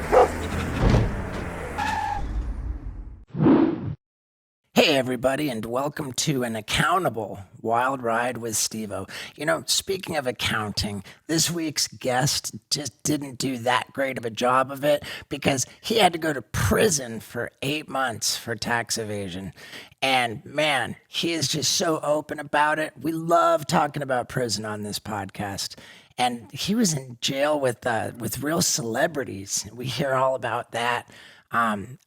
Hey everybody, and welcome to an accountable wild ride with Steve-O. You know, speaking of accounting, this week's guest just didn't do that great of a job of it because he had to go to prison for 8 months for tax evasion. And man, he is just so open about it. We love talking about prison on this podcast. And he was in jail with real celebrities. We hear all about that.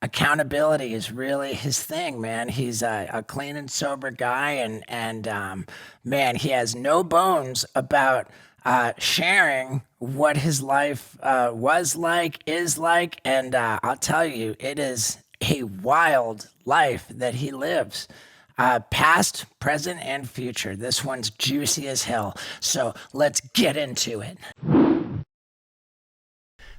Accountability is really his thing, man. He's a clean and sober guy, and man, he has no bones about sharing what his life was like, is like, and I'll tell you, it is a wild life that he lives. Past, present, and future. This one's juicy as hell. So let's get into it.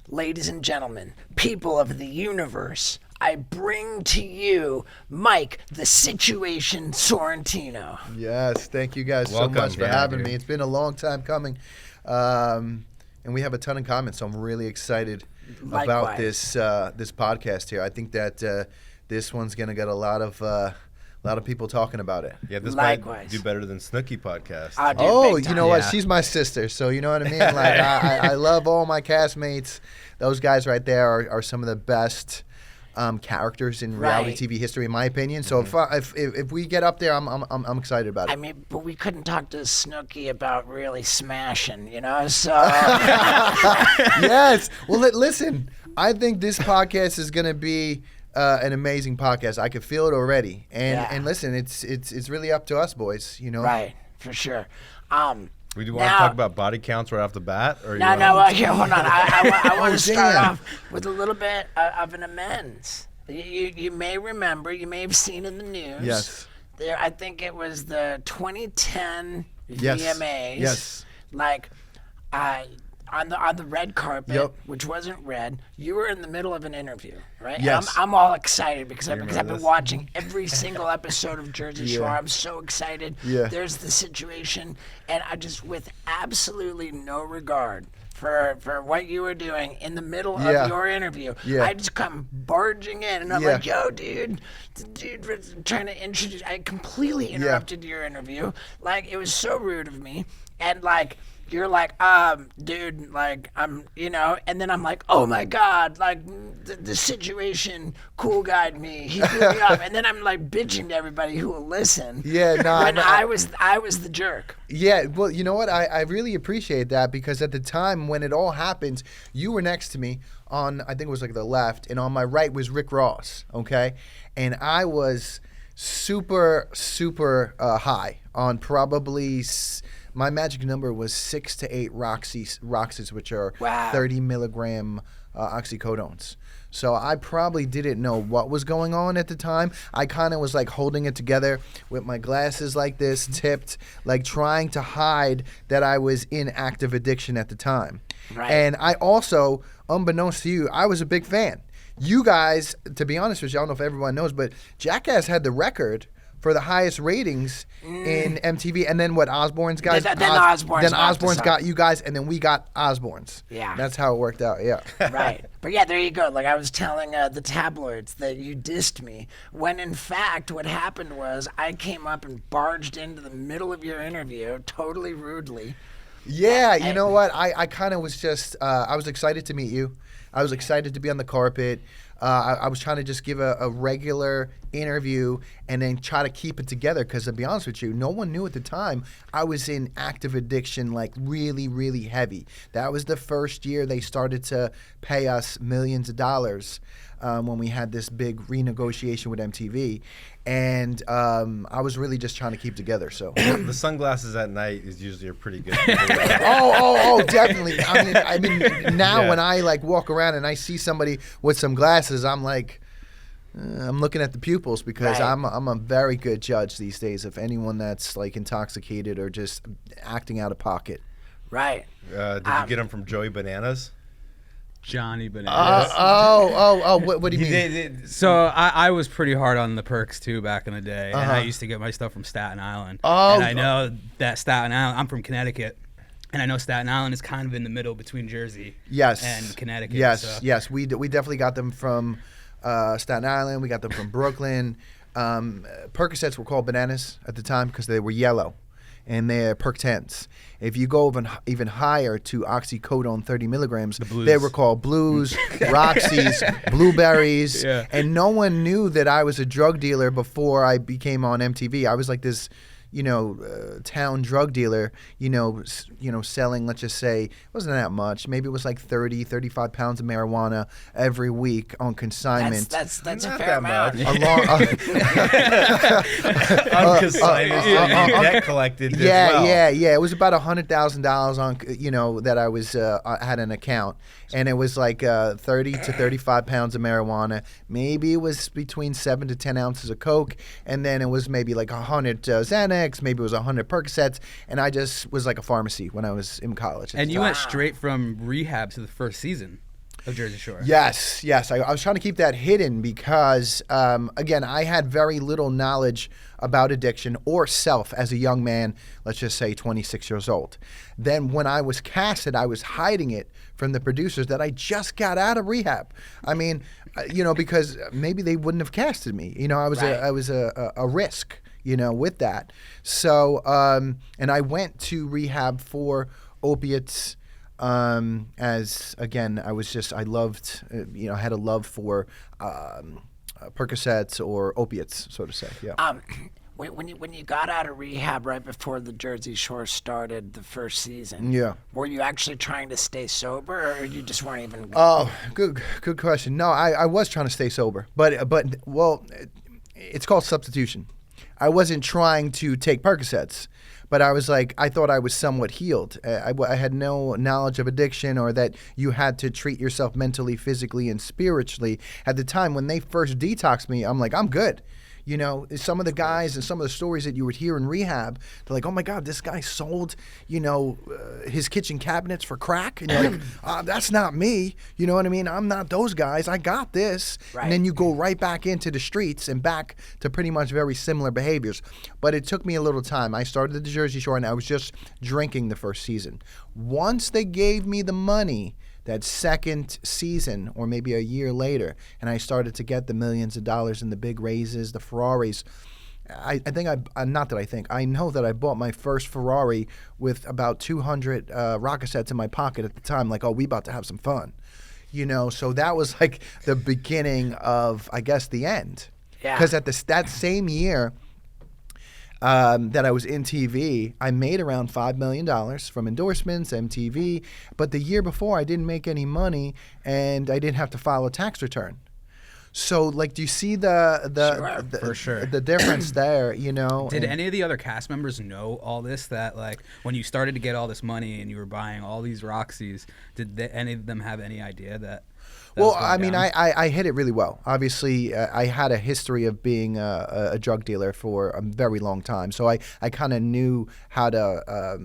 Ladies and gentlemen, people of the universe, I bring to you Mike, the Situation Sorrentino. Yes, thank you guys so much for having me. It's been a long time coming, and we have a ton in common, so I'm really excited about this podcast here. I think that this one's going to get a lot of people talking about it. Yeah, this might do better than Snooki podcast. Oh, you know what? She's my sister, so you know what I mean? Like, I love all my castmates. Those guys right there are some of the best characters in reality TV history, in my opinion. So if we get up there, I'm excited about it. I mean, but we couldn't talk to Snooki about really smashing, you know? So yes. Well, listen. I think this podcast is going to be an amazing podcast. I can feel it already. And listen, it's really up to us, boys. You know, right? For sure. We do want to talk about body counts right off the bat, or no? Here, hold on. I want to start off with a little bit of an amends. You may remember, you may have seen in the news. Yes. There, I think it was the 2010 yes. VMAs. Yes. Like, on the red carpet, which wasn't red, you were in the middle of an interview, right? Yes. And I'm all excited because I've been watching every single episode of Jersey Shore. I'm so excited. Yeah. There's the situation, and I just, with absolutely no regard for what you were doing in the middle of your interview, I just come barging in, and I'm like, yo, dude, trying to introduce, I completely interrupted your interview. Like, it was so rude of me, and like, you're like, dude, like, you know, and then I'm like, oh my God, like, the situation cool guyed me. He blew me up. And then I'm like bitching to everybody who will listen. Yeah, no. When I was the jerk. Yeah, well, you know what? I really appreciate that because at the time when it all happened, you were next to me on, I think it was like the left, and on my right was Rick Ross, okay? And I was super, super high on probably... My magic number was 6 to 8 Roxys, which are 30 milligram oxycodones. So I probably didn't know what was going on at the time. I kind of was like holding it together with my glasses like this, tipped, like trying to hide that I was in active addiction at the time. Right. And I also, unbeknownst to you, I was a big fan. You guys, to be honest with you, I don't know if everyone knows, but Jackass had the record for the highest ratings in MTV, and then what Osbourne's guys? Then Osbourne's got you guys, and then we got Osbourne's. Yeah, that's how it worked out. Yeah, right. But yeah, there you go. Like I was telling the tabloids that you dissed me, when in fact what happened was I came up and barged into the middle of your interview, totally rudely. Yeah, you know what? I kind of was just I was excited to meet you. I was excited to be on the carpet. I was trying to just give a regular interview and then try to keep it together because, to be honest with you, no one knew at the time I was in active addiction, like really, really heavy. That was the first year they started to pay us millions of dollars when we had this big renegotiation with MTV. And I was really just trying to keep together. So the sunglasses at night is usually a pretty good. oh, definitely. I mean, now when I like walk around and I see somebody with some glasses, I'm like, I'm looking at the pupils because I'm a very good judge these days of anyone that's like intoxicated or just acting out of pocket. Right. Did you get them from Joey Bananas? Johnny Bananas. What do you mean? So I was pretty hard on the percs too back in the day, and I used to get my stuff from Staten Island. And I know that Staten Island, I'm from Connecticut, And I know Staten Island is kind of in the middle between Jersey and Connecticut. Yes. We definitely got them from Staten Island. We got them from Brooklyn. Percocets were called bananas at the time because they were yellow, and they're Perc 10s. If you go even higher to oxycodone 30 milligrams, they were called blues, Roxy's, blueberries, and no one knew that I was a drug dealer before I became on MTV. I was like this, town drug dealer, selling, let's just say, it wasn't that much. Maybe it was like 30, 35 pounds of marijuana every week on consignment. That's a fair amount. On consignment, debt collected as well. Yeah. It was about $100,000 on, that I was had an account, and it was like 30 to 35 pounds of marijuana. Maybe it was between 7 to 10 ounces of coke, and then it was maybe like 100 Xanax. Maybe it was 100 Percocets, and I just was like a pharmacy when I was in college. And you went straight from rehab to the first season of Jersey Shore. Yes. I was trying to keep that hidden because, again, I had very little knowledge about addiction or self as a young man, let's just say 26 years old. Then when I was casted, I was hiding it from the producers that I just got out of rehab. I mean, because maybe they wouldn't have casted me. I was a risk. With that. So, and I went to rehab for opiates, as again, I loved, I had a love for Percocets or opiates, so to say. Yeah. When you got out of rehab right before the Jersey Shore started the first season, were you actually trying to stay sober, or you just weren't even? Oh, good question. No, I was trying to stay sober, but it's called substitution. I wasn't trying to take Percocets, but I thought I was somewhat healed. I had no knowledge of addiction or that you had to treat yourself mentally, physically, and spiritually. At the time when they first detoxed me, I'm like, I'm good. Some of the guys and some of the stories that you would hear in rehab, they're like, oh my God, this guy sold, his kitchen cabinets for crack. And you're like, that's not me. You know what I mean? I'm not those guys. I got this. Right. And then you go right back into the streets and back to pretty much very similar behaviors. But it took me a little time. I started at the Jersey Shore and I was just drinking the first season. Once they gave me the money, that second season or maybe a year later, and I started to get the millions of dollars and the big raises, the Ferraris. I know that I bought my first Ferrari with about 200 Rockasets in my pocket at the time, like, oh, we about to have some fun. So that was like the beginning of, I guess, the end. Yeah. Because at that same year, that I was in TV, I made around $5 million from endorsements, MTV. But the year before, I didn't make any money, and I didn't have to file a tax return. So, do you see For sure. the difference there? Did any of the other cast members know all this? That when you started to get all this money and you were buying all these Roxys, did any of them have any idea that? Well, I mean, I hit it really well. Obviously, I had a history of being a drug dealer for a very long time. So I kind of knew how to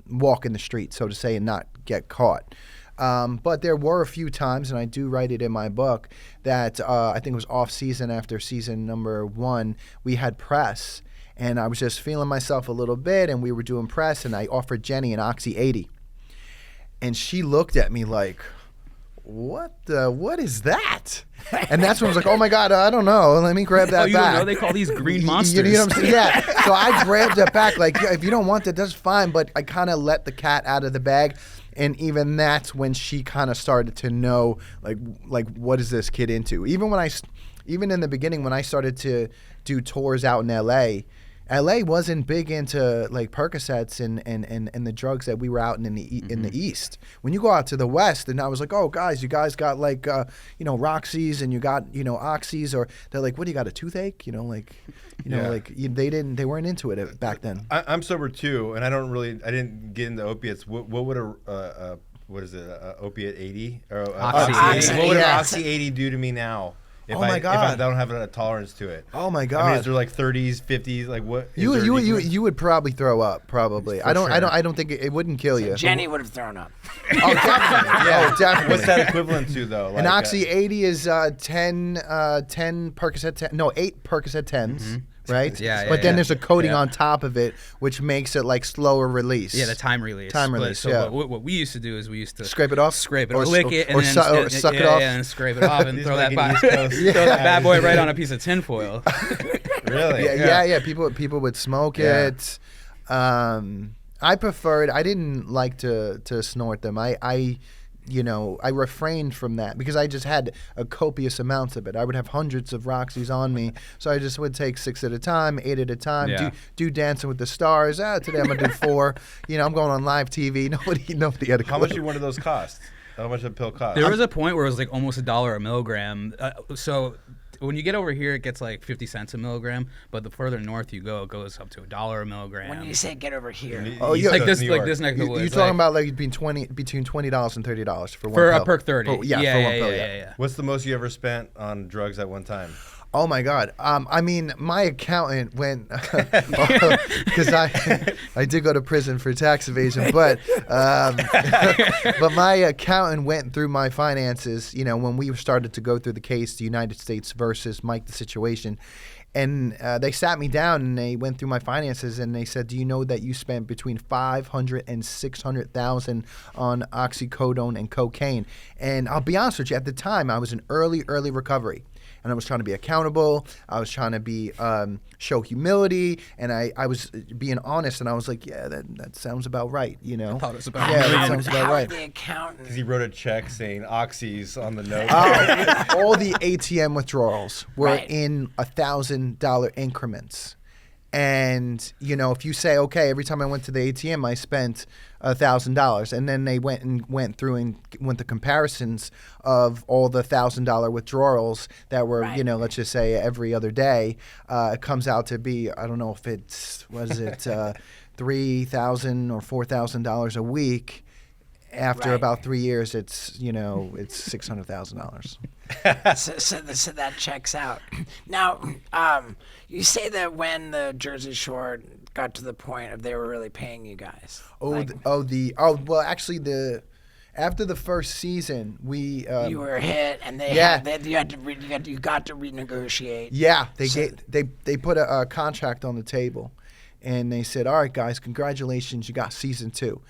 walk in the street, so to say, and not get caught. But there were a few times, and I do write it in my book, that I think it was off season after season number 1, we had press. And I was just feeling myself a little bit, and we were doing press, and I offered Jenny an Oxy 80. And she looked at me like, what is that? And that's when I was like, oh my God, I don't know. Let me grab that back. Don't know they call these green monsters. You know what I'm saying? Yeah. So I grabbed it back. Like, if you don't want that, that's fine. But I kind of let the cat out of the bag. And even that's when she kind of started to know, like what is this kid into? Even in the beginning when I started to do tours out in LA wasn't big into like Percocets and the drugs that we were out in the East. When you go out to the West, and I was like, oh guys, you guys got like Roxys and you got Oxys, or they're like, what do you got, a toothache? They weren't into it back then. I'm sober too, and I didn't get into opiates. What would what is it? Opiate 80 or Oxy 80? What would an Oxy 80 do to me now? If my God! If I don't have a tolerance to it. Oh my God! I mean, is there like 30s, 50s? Like what? You would probably throw up. Probably. I don't think it wouldn't kill you. Jenny would have thrown up. Oh, definitely. Yeah. Oh, definitely. What's that equivalent to though? An Oxy 80 is 10 Percocet 10. No, 8 Percocet 10s. Mm-hmm. right? Yeah, but then there's a coating Yeah. on top of it, which makes it like slower release. Yeah, the time release. Time But- release, So yeah. what we used to do is we used to Scrape it off? scrape it, Or or lick s- it, or and then su- or suck it off? Yeah, and scrape it off, and He's throw that like an East Coast throw that guy. bad boy right on a piece of tinfoil. Really? Yeah. People would smoke Yeah. it. I preferred. I didn't like to snort them. I refrained from that because I just had a copious amounts of it. I would have hundreds of Roxys on me, so I just would take 6 at a time, 8 at a time. Yeah. Do Dancing with the Stars. Today I'm gonna do 4. I'm going on live TV. Nobody had a clue. How much did one of those cost? How much did a pill cost? There was a point where it was like almost $1 a milligram. So when you get over here, it gets like 50 cents a milligram. But the further north you go, it goes up to $1 a milligram. When you say get over here, Oh, East yeah. Coast, like this, New like York. this neck of the woods. You're talking like, about like between $20 and $30 for one for pill. a perk 30. For one pill. Yeah. What's the most you ever spent on drugs at one time? Oh my God! I mean, my accountant went because I did go to prison for tax evasion, but but my accountant went through my finances. When we started to go through the case, the United States versus Mike, the situation, and they sat me down and they went through my finances and they said, "Do you know that you spent between $500,000 and $600,000 on oxycodone and cocaine?" And I'll be honest with you, at the time I was in early recovery. And I was trying to be accountable. I was trying to show humility, and I was being honest. And I was like, "Yeah, that sounds about right." I thought it was about Yeah, a that million. sounds about how right. the accountant? Because he wrote a check saying oxys on the note. All the ATM withdrawals were Right. in $1,000 increments. And if you say, okay, every time I went to the ATM, I spent $1,000, and then they went through and went the comparisons of all the $1,000 withdrawals that were, Right. let's just say every other day, it comes out to be, I don't know if it's $3,000 or $4,000 a week. After Right. about 3 years, it's $600,000. So that checks out. Now, you say that when the Jersey Shore got to the point of they were really paying you guys. After the first season, we You were hit, and they Yeah. you got to renegotiate. they put a contract on the table, and they said, "All right, guys, congratulations, you got season 2."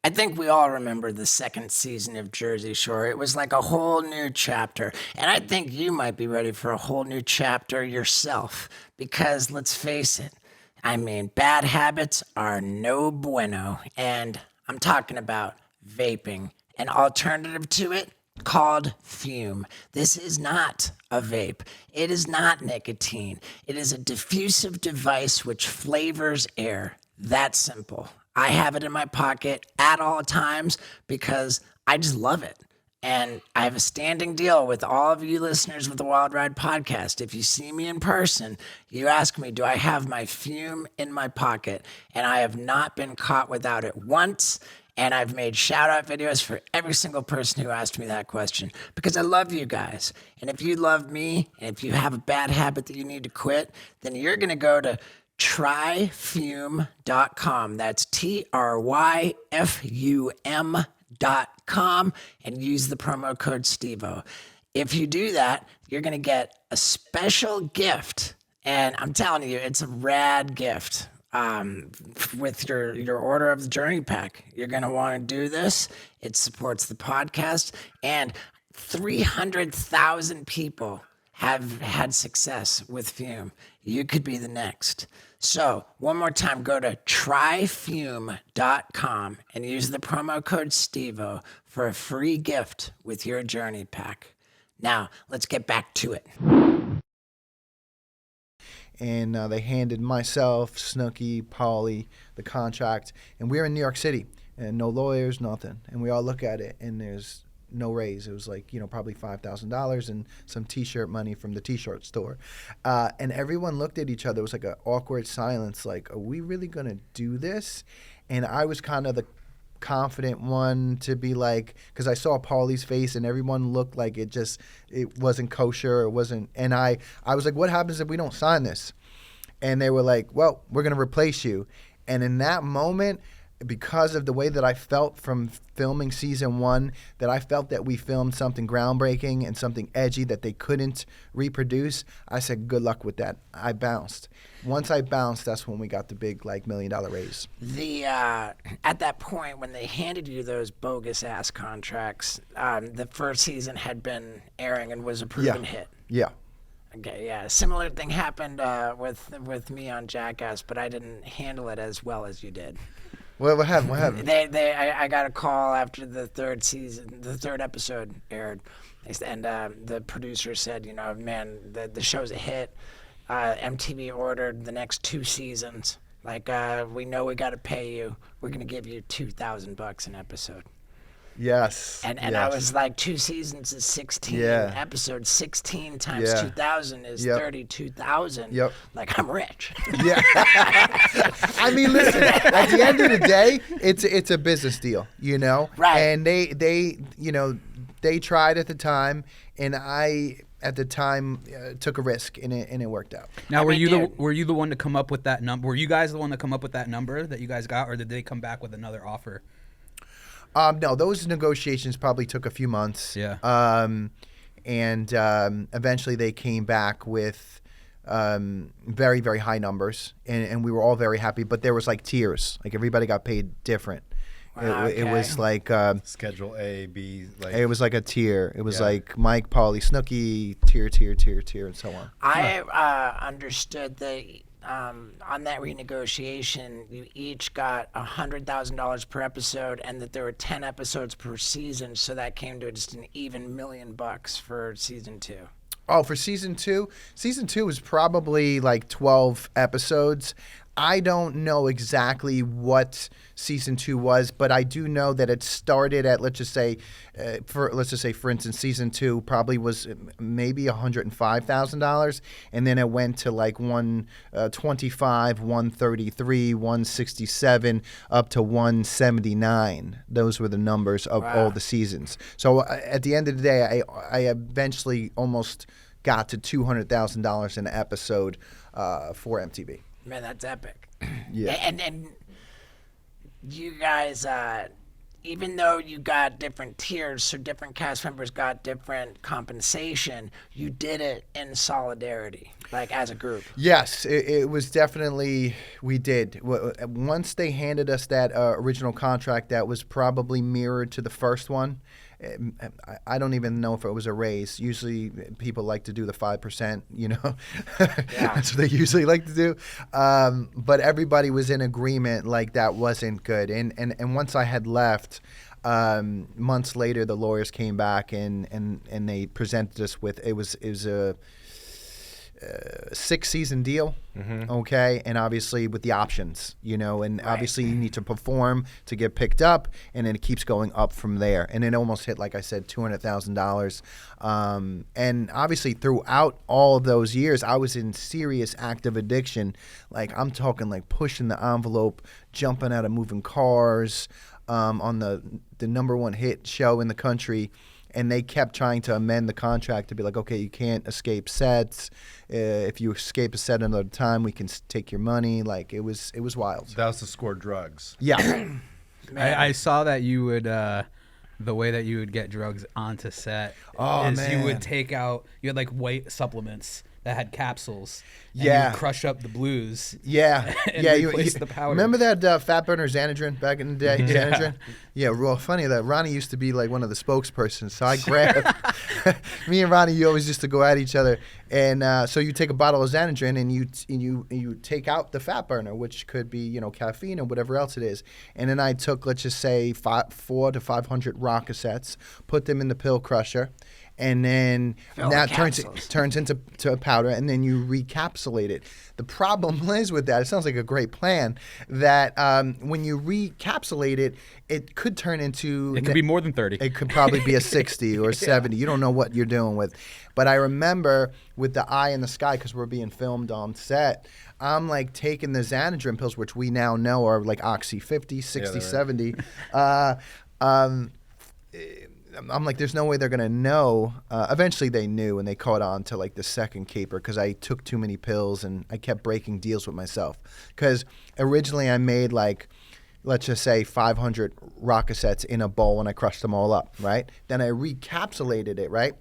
I think we all remember the second season of Jersey Shore. It was like a whole new chapter. And I think you might be ready for a whole new chapter yourself. Because let's face it, bad habits are no bueno. And I'm talking about vaping. An alternative to it called Fume. This is not a vape. It is not nicotine. It is a diffusive device which flavors air. That simple. I have it in my pocket at all times because I just love it. And I have a standing deal with all of you listeners of the Wild Ride podcast. If you see me in person, you ask me, do I have my Fume in my pocket? And I have not been caught without it once. And I've made shout out videos for every single person who asked me that question because I love you guys. And if you love me, and if you have a bad habit that you need to quit, then you're going to go to tryfume.com. That's tryfum.com and use the promo code Stevo. If you do that, you're going to get a special gift. And I'm telling you, it's a rad gift. With your order of the journey pack, you're going to want to do this. It supports the podcast, and 300,000 people have had success with Fume. You could be the next. So one more time, go to tryfume.com and use the promo code Stevo for a free gift with your journey pack. Now, let's get back to it. And they handed myself, Snooki, Polly, the contract. And we're in New York City, and no lawyers, nothing. And we all look at it, and there's no raise. It was like, probably $5,000 and some T-shirt money from the T-shirt store. And everyone looked at each other. It was like an awkward silence, like, are we really going to do this? And I was kind of the confident one to be like, because I saw Paulie's face and everyone looked like it wasn't kosher, it wasn't, and I was like, what happens if we don't sign this? And they were like, well, we're going to replace you. And in that moment, because of the way that I felt from filming season 1, that I felt that we filmed something groundbreaking and something edgy that they couldn't reproduce, I said, good luck with that. I bounced. Once I bounced, that's when we got the big $1 million raise. The at that point when they handed you those bogus ass contracts, the first season had been airing and was a proven hit. Yeah. Okay, yeah. Similar thing happened with me on Jackass, but I didn't handle it as well as you did. Well, what happened? I got a call after the third episode aired, and the producer said, man, the show's a hit. MTV ordered the next 2 seasons. Like, we know we got to pay you. We're gonna give you $2,000 an episode. Yes. And yes. I was like, 2 seasons is 16 episodes. 16 times 2,000 is 32,000. Yep. Like, I'm rich. Yeah. I mean, listen. At the end of the day, it's a business deal, Right. And they tried at the time, and I at the time took a risk, and it worked out. Now, were you the one to come up with that number? Were you guys the one to come up with that number that you guys got, or did they come back with another offer? No, those negotiations probably took a few months. Yeah. And eventually they came back with very, very high numbers, and we were all very happy. But there was like tiers. Like everybody got paid different. Wow, It was like Schedule A, B. Like it was like a tier. It was like Mike, Paulie, Snooki, tier, and so on. I understood that on that renegotiation, you each got $100,000 per episode, and that there were 10 episodes per season, so that came to just an even $1 million for season 2. Oh, for season 2? Season 2 was probably like 12 episodes. I don't know exactly what season 2 was, but I do know that it started at, let's just say, for instance, season 2 probably was maybe $105,000, and then it went to like 125, 133, 167, up to 179. Those were the numbers of all the seasons. So at the end of the day, I eventually almost got to $200,000 an episode for MTV. Man, that's epic. Yeah. And you guys, even though you got different tiers, so different cast members got different compensation, you did it in solidarity, like as a group. Yes, it was definitely, we did. Once they handed us that original contract that was probably mirrored to the first one, I don't even know if it was a raise. Usually people like to do the 5%, That's what they usually like to do. But everybody was in agreement like that wasn't good. And once I had left, months later, the lawyers came back and they presented us with, it was a 6-season deal, okay, and obviously with the options, and obviously you need to perform to get picked up, and then it keeps going up from there, and it almost hit, like I said, $200,000, and obviously throughout all of those years, I was in serious active addiction. Like I'm talking like pushing the envelope, jumping out of moving cars, on the number 1 hit show in the country. And they kept trying to amend the contract to be like, okay, you can't escape sets. If you escape a set another time, we can take your money. Like it was wild. That was to score drugs. Yeah. I saw that you would, the way that you would get drugs onto set you would take out, you had like white supplements that had capsules. And you would crush up the blues. Yeah. And replace the powder. Remember that fat burner Xanadrin back in the day? Xanadrin? Yeah, real funny that Ronnie used to be like one of the spokespersons. So I grabbed me and Ronnie, you always used to go at each other. And so you take a bottle of Xanadrin and you take out the fat burner, which could be, caffeine or whatever else it is. And then I took, let's just say, 400 to 500 rock cassettes, put them in the pill crusher, and then that turns into a powder, and then you recapsulate it. The problem is with that, it sounds like a great plan, that when you recapsulate it, it could turn into... It could be more than 30. It could probably be a 60 or 70. You don't know what you're doing with. But I remember with the eye in the sky, because we're being filmed on set, I'm like taking the Xanadrin pills, which we now know are like Oxy 50, 60, 70. I'm like, there's no way they're going to know. Eventually they knew, and they caught on to like the second caper because I took too many pills and I kept breaking deals with myself. Because originally I made like let's just say 500 rock cassettes in a bowl and I crushed them all up, right? Then I recapsulated it, right?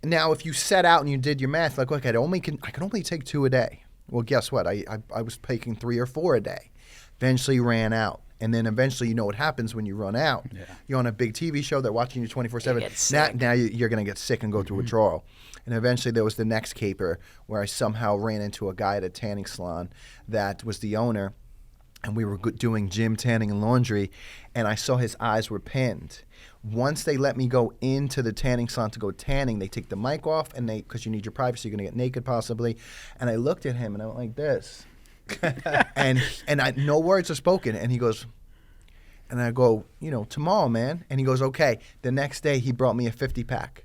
Now, if you set out and you did your math, like, look, I can only take 2 a day. Well, guess what? I was taking 3 or 4 a day. Eventually ran out. And then eventually, you know what happens when you run out. Yeah. You're on a big TV show. They're watching you 24/7. Now you're going to get sick and go through withdrawal. And eventually, there was the next caper where I somehow ran into a guy at a tanning salon that was the owner. And we were doing gym, tanning, and laundry. And I saw his eyes were pinned. Once they let me go into the tanning salon to go tanning, they take the mic off, and because you need your privacy, you're going to get naked possibly. And I looked at him, and I went like this. and no words are spoken. And he goes, and I go, tomorrow, man. And he goes, okay. The next day, he brought me a 50-pack.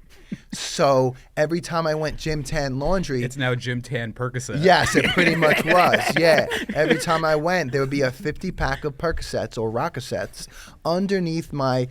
So every time I went gym, tan, laundry. It's now gym, tan, Percocet. Yes, it pretty much was. Yeah. Every time I went, there would be a 50-pack of Percocets or Rockasets underneath my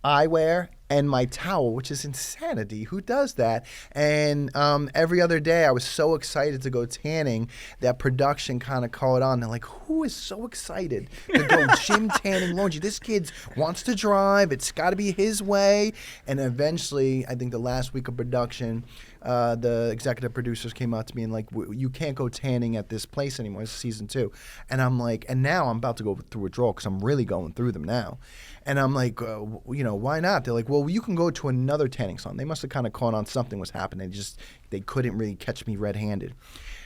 eyewear and my towel, which is insanity. Who does that? And every other day, I was so excited to go tanning that production kind of called on. They're like, who is so excited to go gym, tanning, laundry? This kid wants to drive. It's got to be his way. And eventually, I think the last week of production, the executive producers came out to me and like, you can't go tanning at this place anymore. It's season 2. And I'm like, and now I'm about to go through withdrawal because I'm really going through them now. And I'm like, why not? They're like, well, you can go to another tanning salon. They must have kind of caught on something was happening. They couldn't really catch me red-handed.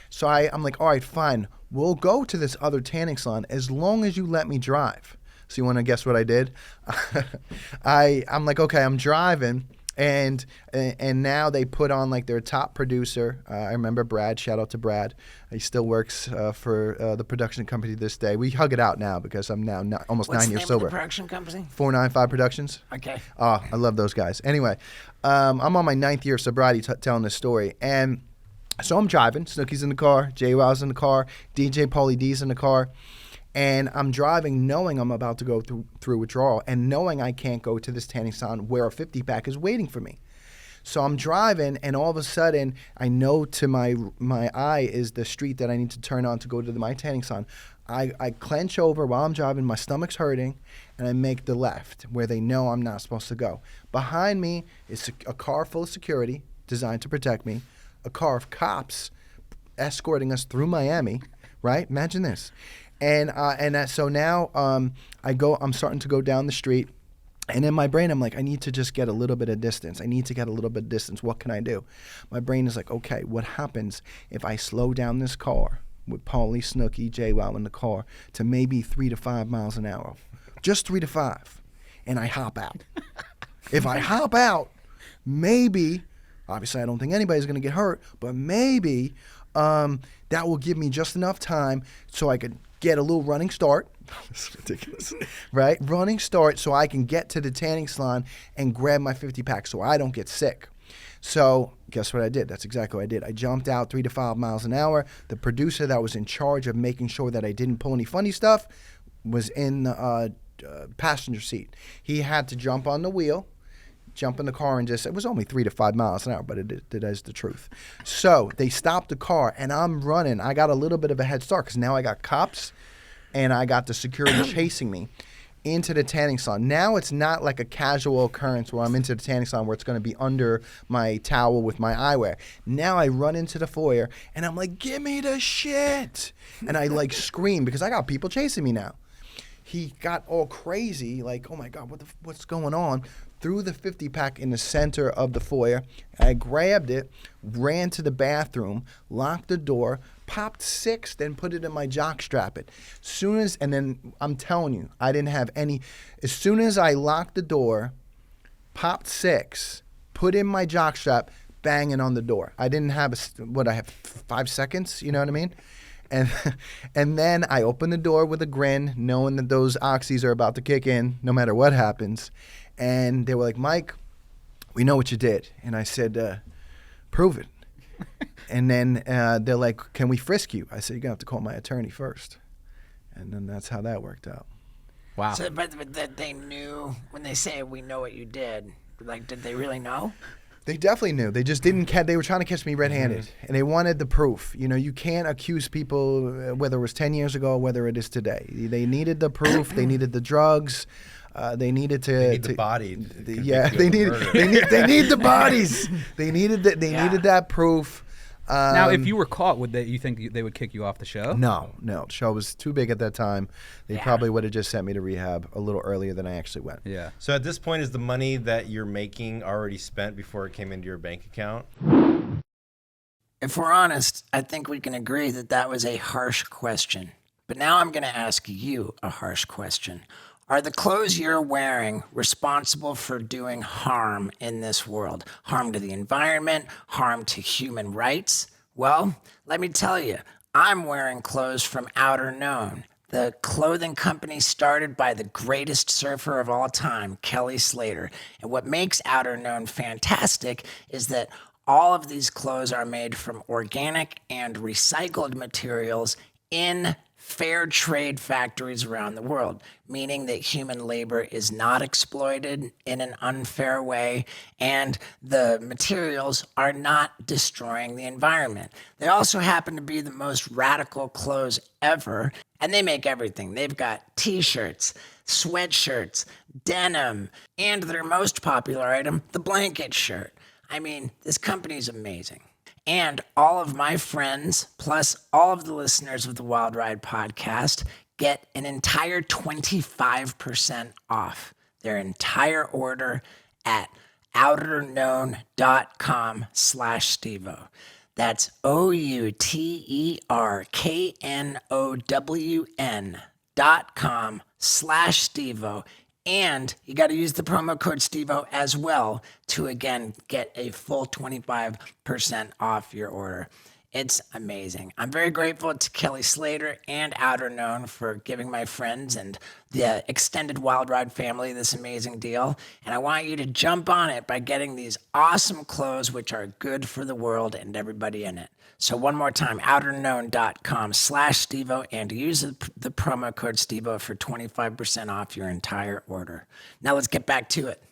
So I'm like, all right, fine. We'll go to this other tanning salon as long as you let me drive. So you want to guess what I did? I'm like, okay, I'm driving. And now they put on like their top producer. I remember Brad. Shout out to Brad. He still works for the production company to this day. We hug it out now because I'm now almost 9 years sober. What's the name of the production company? 495 Productions. Okay. Oh, I love those guys. Anyway, I'm on my 9th year of sobriety telling this story. And so I'm driving. Snooki's in the car. JWoww's in the car. DJ Paulie D's in the car. And I'm driving knowing I'm about to go through withdrawal and knowing I can't go to this tanning salon where a 50-pack is waiting for me. So I'm driving, and all of a sudden, I know to my eye is the street that I need to turn on to go to my tanning salon. I clench over while I'm driving. My stomach's hurting, and I make the left where they know I'm not supposed to go. Behind me is a car full of security designed to protect me, a car of cops escorting us through Miami, right? Imagine this. So now I'm starting to go down the street, and in my brain I'm like, I need to just get a little bit of distance. What can I do? My brain is like, okay, what happens if I slow down this car with Paulie, Snooki, JWoww in the car to maybe 3 to 5 miles an hour, just 3 to 5, and I hop out. If I hop out, maybe, obviously I don't think anybody's gonna get hurt, but maybe that will give me just enough time so I could get a little running start. This is ridiculous, right? Running start so I can get to the tanning salon and grab my 50-pack so I don't get sick. So guess what I did? That's exactly what I did. I jumped out 3 to 5 miles an hour. The producer that was in charge of making sure that I didn't pull any funny stuff was in the passenger seat. He had to jump on the wheel, jump in the car, and it was only 3 to 5 miles an hour, but it is the truth. So they stopped the car, and I'm running. I got a little bit of a head start because now I got cops and I got the security chasing me into the tanning salon. Now it's not like a casual occurrence where I'm into the tanning salon where it's going to be under my towel with my eyewear. Now I run into the foyer, and I'm like, give me the shit. And I like scream because I got people chasing me now. He got all crazy, like, oh my God, what's going on? Threw the 50-pack in the center of the foyer. I grabbed it, ran to the bathroom, locked the door, popped 6, then put it in my jock strap. And then I'm telling you, I didn't have any. As soon as I locked the door, popped 6, put in my jock strap, banging on the door. I didn't have I have 5 seconds, you know what I mean? And then I opened the door with a grin, knowing that those oxys are about to kick in no matter what happens. And they were like, Mike, we know what you did. And I said, prove it. And then they're like, can we frisk you? I said, you're going to have to call my attorney first. And then that's how that worked out. Wow. So, but they knew when they say we know what you did. Like, did they really know? They definitely knew. They just didn't catch. They were trying to catch me red-handed, and they wanted the proof. You know, you can't accuse people whether it was 10 years ago or whether it is today. They needed the proof. They needed the drugs. They needed to. They need the body. They need the bodies. They needed that. They needed that proof. Now, if you were caught, you think they would kick you off the show? No. The show was too big at that time. They probably would have just sent me to rehab a little earlier than I actually went. Yeah. So at this point, is the money that you're making already spent before it came into your bank account? If we're honest, I think we can agree that that was a harsh question. But now I'm going to ask you a harsh question. Are the clothes you're wearing responsible for doing harm in this world? Harm to the environment, harm to human rights? Well, let me tell you, I'm wearing clothes from Outer Known, the clothing company started by the greatest surfer of all time, Kelly Slater. And what makes Outer Known fantastic is that all of these clothes are made from organic and recycled materials in fair trade factories around the world, meaning that human labor is not exploited in an unfair way and the materials are not destroying the environment. They also happen to be the most radical clothes ever, and they make everything. They've got t-shirts, sweatshirts, denim, and their most popular item, the blanket shirt. I mean, this company's amazing. And all of my friends, plus all of the listeners of the Wild Ride podcast, get an entire 25% off their entire order at outerknown.com/Stevo. That's outerknown.com/Stevo. And you got to use the promo code Stevo as well to, again, get a full 25% off your order. It's amazing. I'm very grateful to Kelly Slater and Outer Known for giving my friends and the extended Wild Ride family this amazing deal. And I want you to jump on it by getting these awesome clothes, which are good for the world and everybody in it. So one more time, outerknown.com/Stevo, and use the promo code Stevo for 25% off your entire order. Now let's get back to it.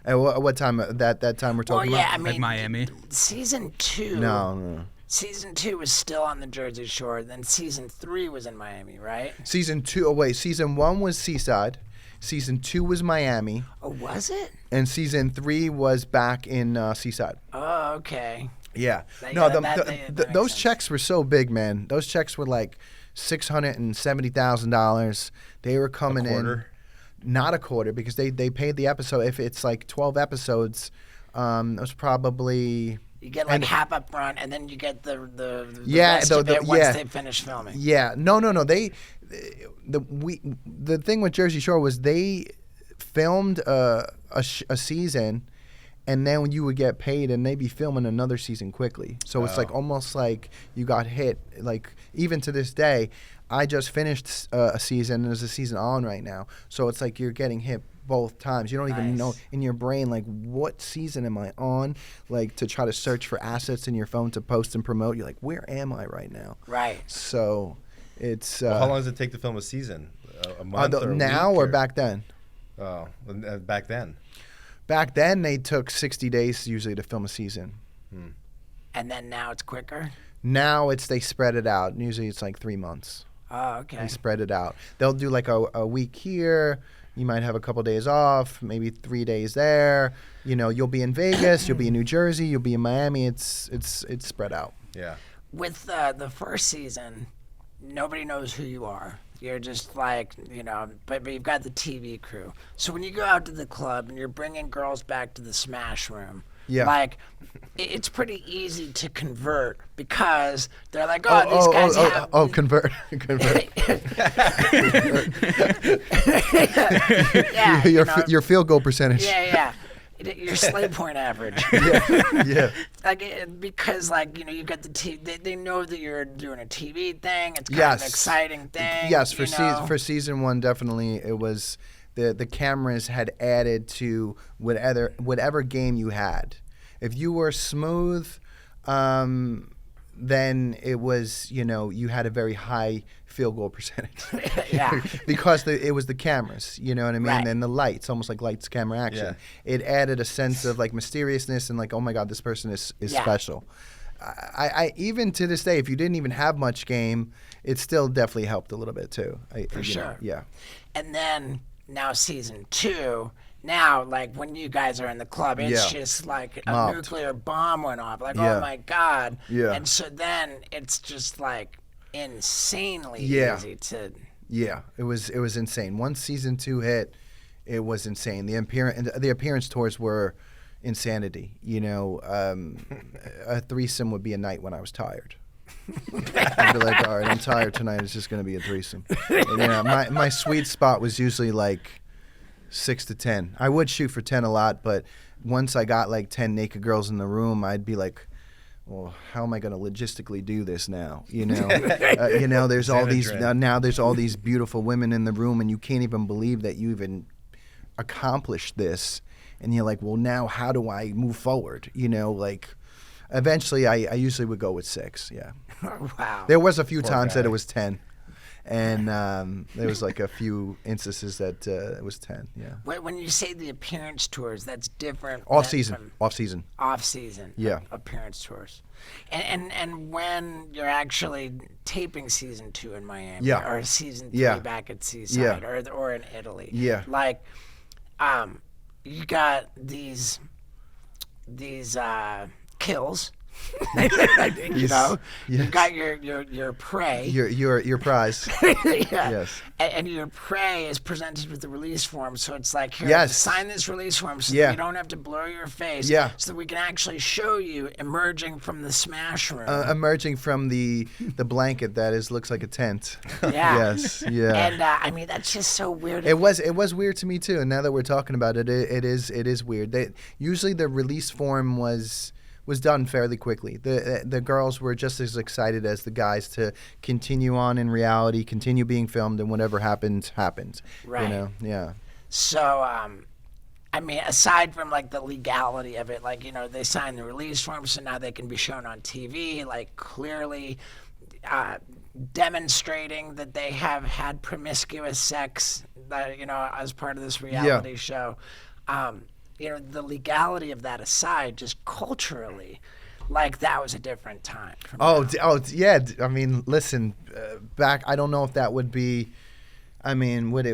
At what time? That time we're talking about? I mean, Like Miami? Season 2. No. Season 2 was still on the Jersey Shore. Then season 3 was in Miami, right? Season 2. Oh wait, season 1 was Seaside. Season 2 was Miami. Oh, was it? And season 3 was back in Seaside. Oh, okay. Yeah. That Those sense. checks were so big, man. Those checks were like $670,000. They were coming in. Not a quarter, because they paid the episode. If it's like 12 episodes, it was probably... You get like half up front, and then you get the rest of it once they finish filming. Yeah. No. The thing with Jersey Shore was they filmed a season, and then you would get paid, and they'd be filming another season quickly. So it's like almost like you got hit. Like even to this day, I just finished a season, and there's a season on right now. So it's like you're getting hit both times. You don't even know in your brain, like, what season am I on? Like, to try to search for assets in your phone to post and promote. You're like, where am I right now? Right. So it's... how long does it take to film a season? A month or a now week, or back then? Oh, back then. Back then, they took 60 days usually to film a season. And then now it's quicker? Now they spread it out. Usually it's like 3 months. Oh, okay. They spread it out. They'll do like a week here. You might have a couple days off, maybe 3 days there. You know, you'll be in Vegas, you'll be in New Jersey, you'll be in Miami. It's spread out. Yeah. With the first season, nobody knows who you are. You're just like, you know, but you've got the TV crew. So when you go out to the club and you're bringing girls back to the Smash Room, like, it's pretty easy to convert because they're like, these guys have... convert. Yeah, your field goal percentage. Yeah. Your slay point average. Yeah. Like, because, like, you know, you got the TV. They know that you're doing a TV thing. It's kind of an exciting thing. Yes, for season 1, definitely it was the cameras had added to whatever game you had. If you were smooth, then it was, you had a very high field goal percentage. Yeah. Because it was the cameras, you know what I mean? Right. And the lights, almost like lights, camera, action. It added a sense of like mysteriousness and like, oh my God, this person is special. I even to this day, if you didn't even have much game, it still definitely helped a little bit too. For sure. Yeah. And then now season 2, now like when you guys are in the club, it's just like a Mobbed. nuclear bomb went off. Like, Yeah. oh my God. Yeah. And so then it's just like insanely Yeah. easy to. Yeah, it was insane. Once season 2 hit, it was insane. The appearance tours were insanity. A threesome would be a night when I was tired. I'd be like, all right, I'm tired tonight. It's just going to be a threesome. And, my sweet spot was usually like 6 to 10. I would shoot for 10 a lot, but once I got like 10 naked girls in the room, I'd be like, well, how am I going to logistically do this now? There's all these now. There's all these beautiful women in the room, and you can't even believe that you even accomplished this. And you're like, well, now how do I move forward? Eventually, I usually would go with 6. Yeah. Wow. There was a few times that it was 10. And there was like a few instances that it was 10. Yeah. When you say the appearance tours, that's different. Off season. Off-season. Yeah. Appearance tours. And when you're actually taping season 2 in Miami, or season 3 back at Seaside, or in Italy, like, you got these kills. You've got your prey. Your prize. Yes. And your prey is presented with the release form, so it's like, here, sign this release form so that you don't have to blur your face, so that we can actually show you emerging from the smash room. Emerging from the blanket that looks like a tent. Yeah. Yes. Yeah. And I mean, that's just so weird. It was weird to me too. And now that we're talking about it, it is weird. Usually the release form was done fairly quickly. The girls were just as excited as the guys to continue on in reality, continue being filmed, and whatever happens. Right. Yeah. So, I mean, aside from like the legality of it, like, they signed the release form, so now they can be shown on TV, like clearly demonstrating that they have had promiscuous sex, as part of this reality show. The legality of that aside, just culturally, like that was a different time. Yeah. I mean, listen, back. I don't know if that would be. I mean, what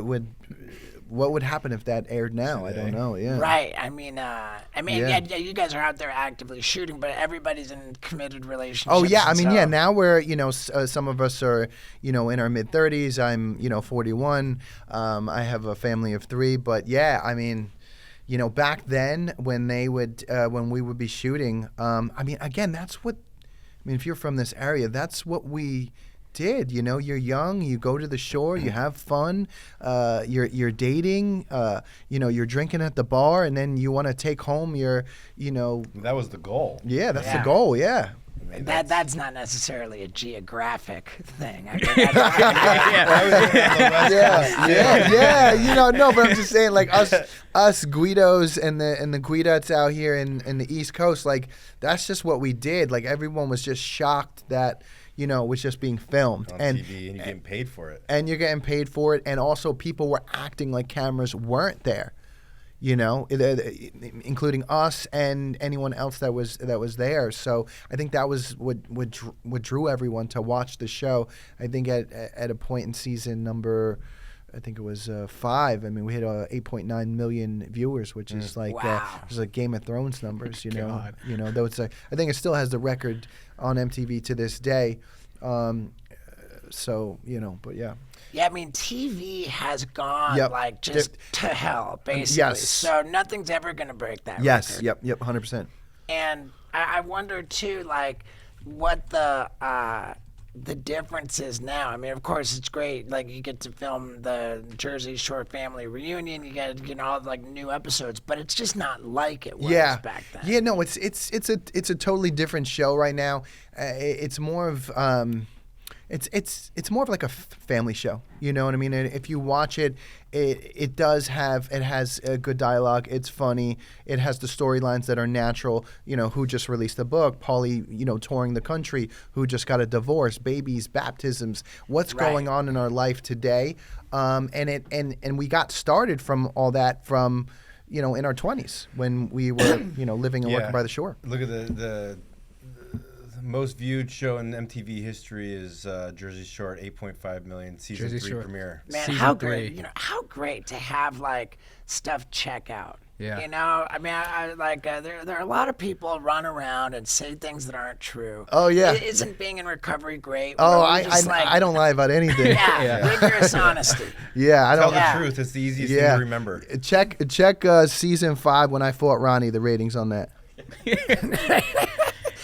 would happen if that aired now? I don't know. Yeah. Right. I mean, you guys are out there actively shooting, but everybody's in committed relationships. Oh yeah. I mean, now we're some of us are in our mid-30s. I'm 41. I have a family of 3, but yeah, I mean. Back then when we would be shooting, I mean, again, if you're from this area, that's what we did. You're young, you go to the shore, you have fun, you're dating, you're drinking at the bar, and then you want to take home your, That was the goal. Yeah, that's the goal. Yeah. I mean, that's not necessarily a geographic thing. I mean, no, but I'm just saying, like us Guidos and the Guidots out here in the East Coast, like that's just what we did. Like everyone was just shocked that was just being filmed on and TV, and you're getting paid for it. And you're getting paid for it, and also people were acting like cameras weren't there. Including us and anyone else that was there. So I think that was what drew everyone to watch the show. I think at a point in season number, I think it was 5. I mean, we hit 8.9 million viewers, which is like it's like Game of Thrones numbers. God. Though I think it still has the record on MTV to this day. So but yeah. Yeah, I mean, TV has gone just to hell, basically. Yes. So nothing's ever going to break that Yes. record. Yep. 100%. And I wonder too, like, what the difference is now. I mean, of course, it's great. Like, you get to film the Jersey Shore family reunion. You get all like new episodes, but it's just not like it was back then. Yeah. No, it's a totally different show right now. It's more of it's more of like a family show. You know what I mean? And if you watch it, it has a good dialogue. It's funny. It has the storylines that are natural. You know, who just released a book, Paulie, you know, touring the country, who just got a divorce, babies, baptisms, what's going on in our life today. And we got started from all that from, you know, in our 20s when we were, you know, living and working by the shore. Look at the most viewed show in MTV history is Jersey Shore, 8.5 million, season Jersey 3 Shore. premiere. Man, Season how 3. great! You know, how great to have like stuff check out. Yeah. You know, I mean, I like there are a lot of people run around and say things that aren't true. Oh, yeah. Isn't being in recovery great? Oh, Where we're just I don't lie about anything. Rigorous honesty. Yeah, I Tell don't. the truth. It's the easiest thing to remember. Check season 5 when I fought Ronnie. The ratings on that.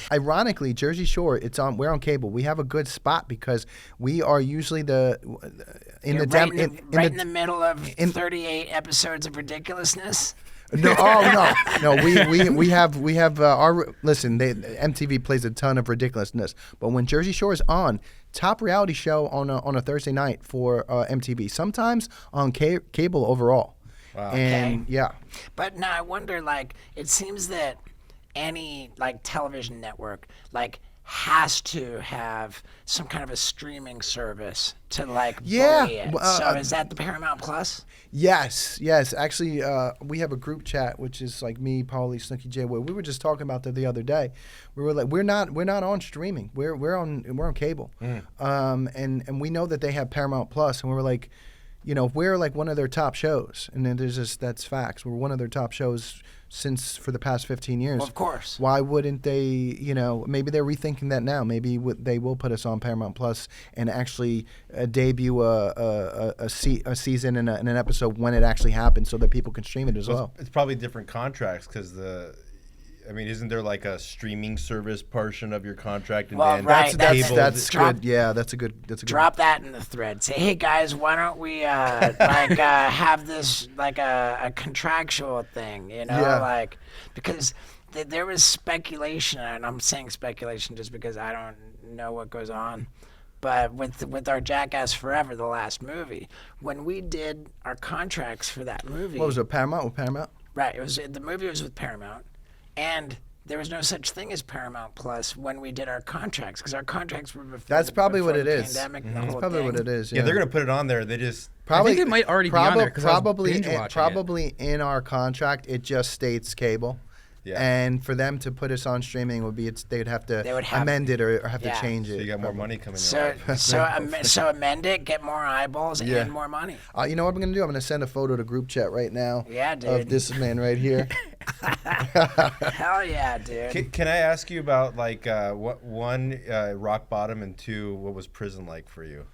Ironically, Jersey Shore, we're on cable. We have a good spot because we are usually in the middle of 38 episodes of ridiculousness. No, no. We have our listen. MTV plays a ton of ridiculousness, but when Jersey Shore is on, top reality show on a Thursday night for MTV. Sometimes on cable overall. Wow. And yeah. But now I wonder, like, it seems that any like television network like has to have some kind of a streaming service to like bully it. So is that the Paramount Plus? Yes. Actually, we have a group chat which is like me, Paulie, Snooki J. Where we were just talking about that the other day. We were like, we're not on streaming. We're on cable. And we know that they have Paramount Plus, and we were like, you know, we're like one of their top shows, and then that's facts. We're one of their top shows for the past 15 years. Well, of course. Why wouldn't they, you know, maybe they're rethinking that now. Maybe they will put us on Paramount Plus and actually debut a season and an episode when it actually happens so that people can stream it as well. It's probably different contracts because isn't there like a streaming service portion of your contract? And Well, then right, That's good. Yeah, that's a good. Drop that in the thread. Say, hey guys, why don't we have this like a contractual thing, you know, like because there was speculation, and I'm saying speculation just because I don't know what goes on. But with our Jackass Forever, the last movie, when we did our contracts for that movie, What was it? Paramount with Paramount? Right, the movie was with Paramount. And there was no such thing as Paramount Plus when we did our contracts, because our contracts were before. That's probably what it the is. Pandemic, the That's whole probably thing. what it is. yeah, they're gonna put it on there. They just I think it might already be on there 'cause I was probably binge-watching in our contract it just states cable. Yeah. And for them to put us on streaming they'd have to amend it or have to change it. so you got more money coming So in. so amend it, get more eyeballs, and more money. You know what I'm gonna do? I'm gonna send a photo to group chat right now. Yeah, dude. Of this man right here. Hell yeah, dude. Can I ask you about like what one rock bottom and two what was prison like for you?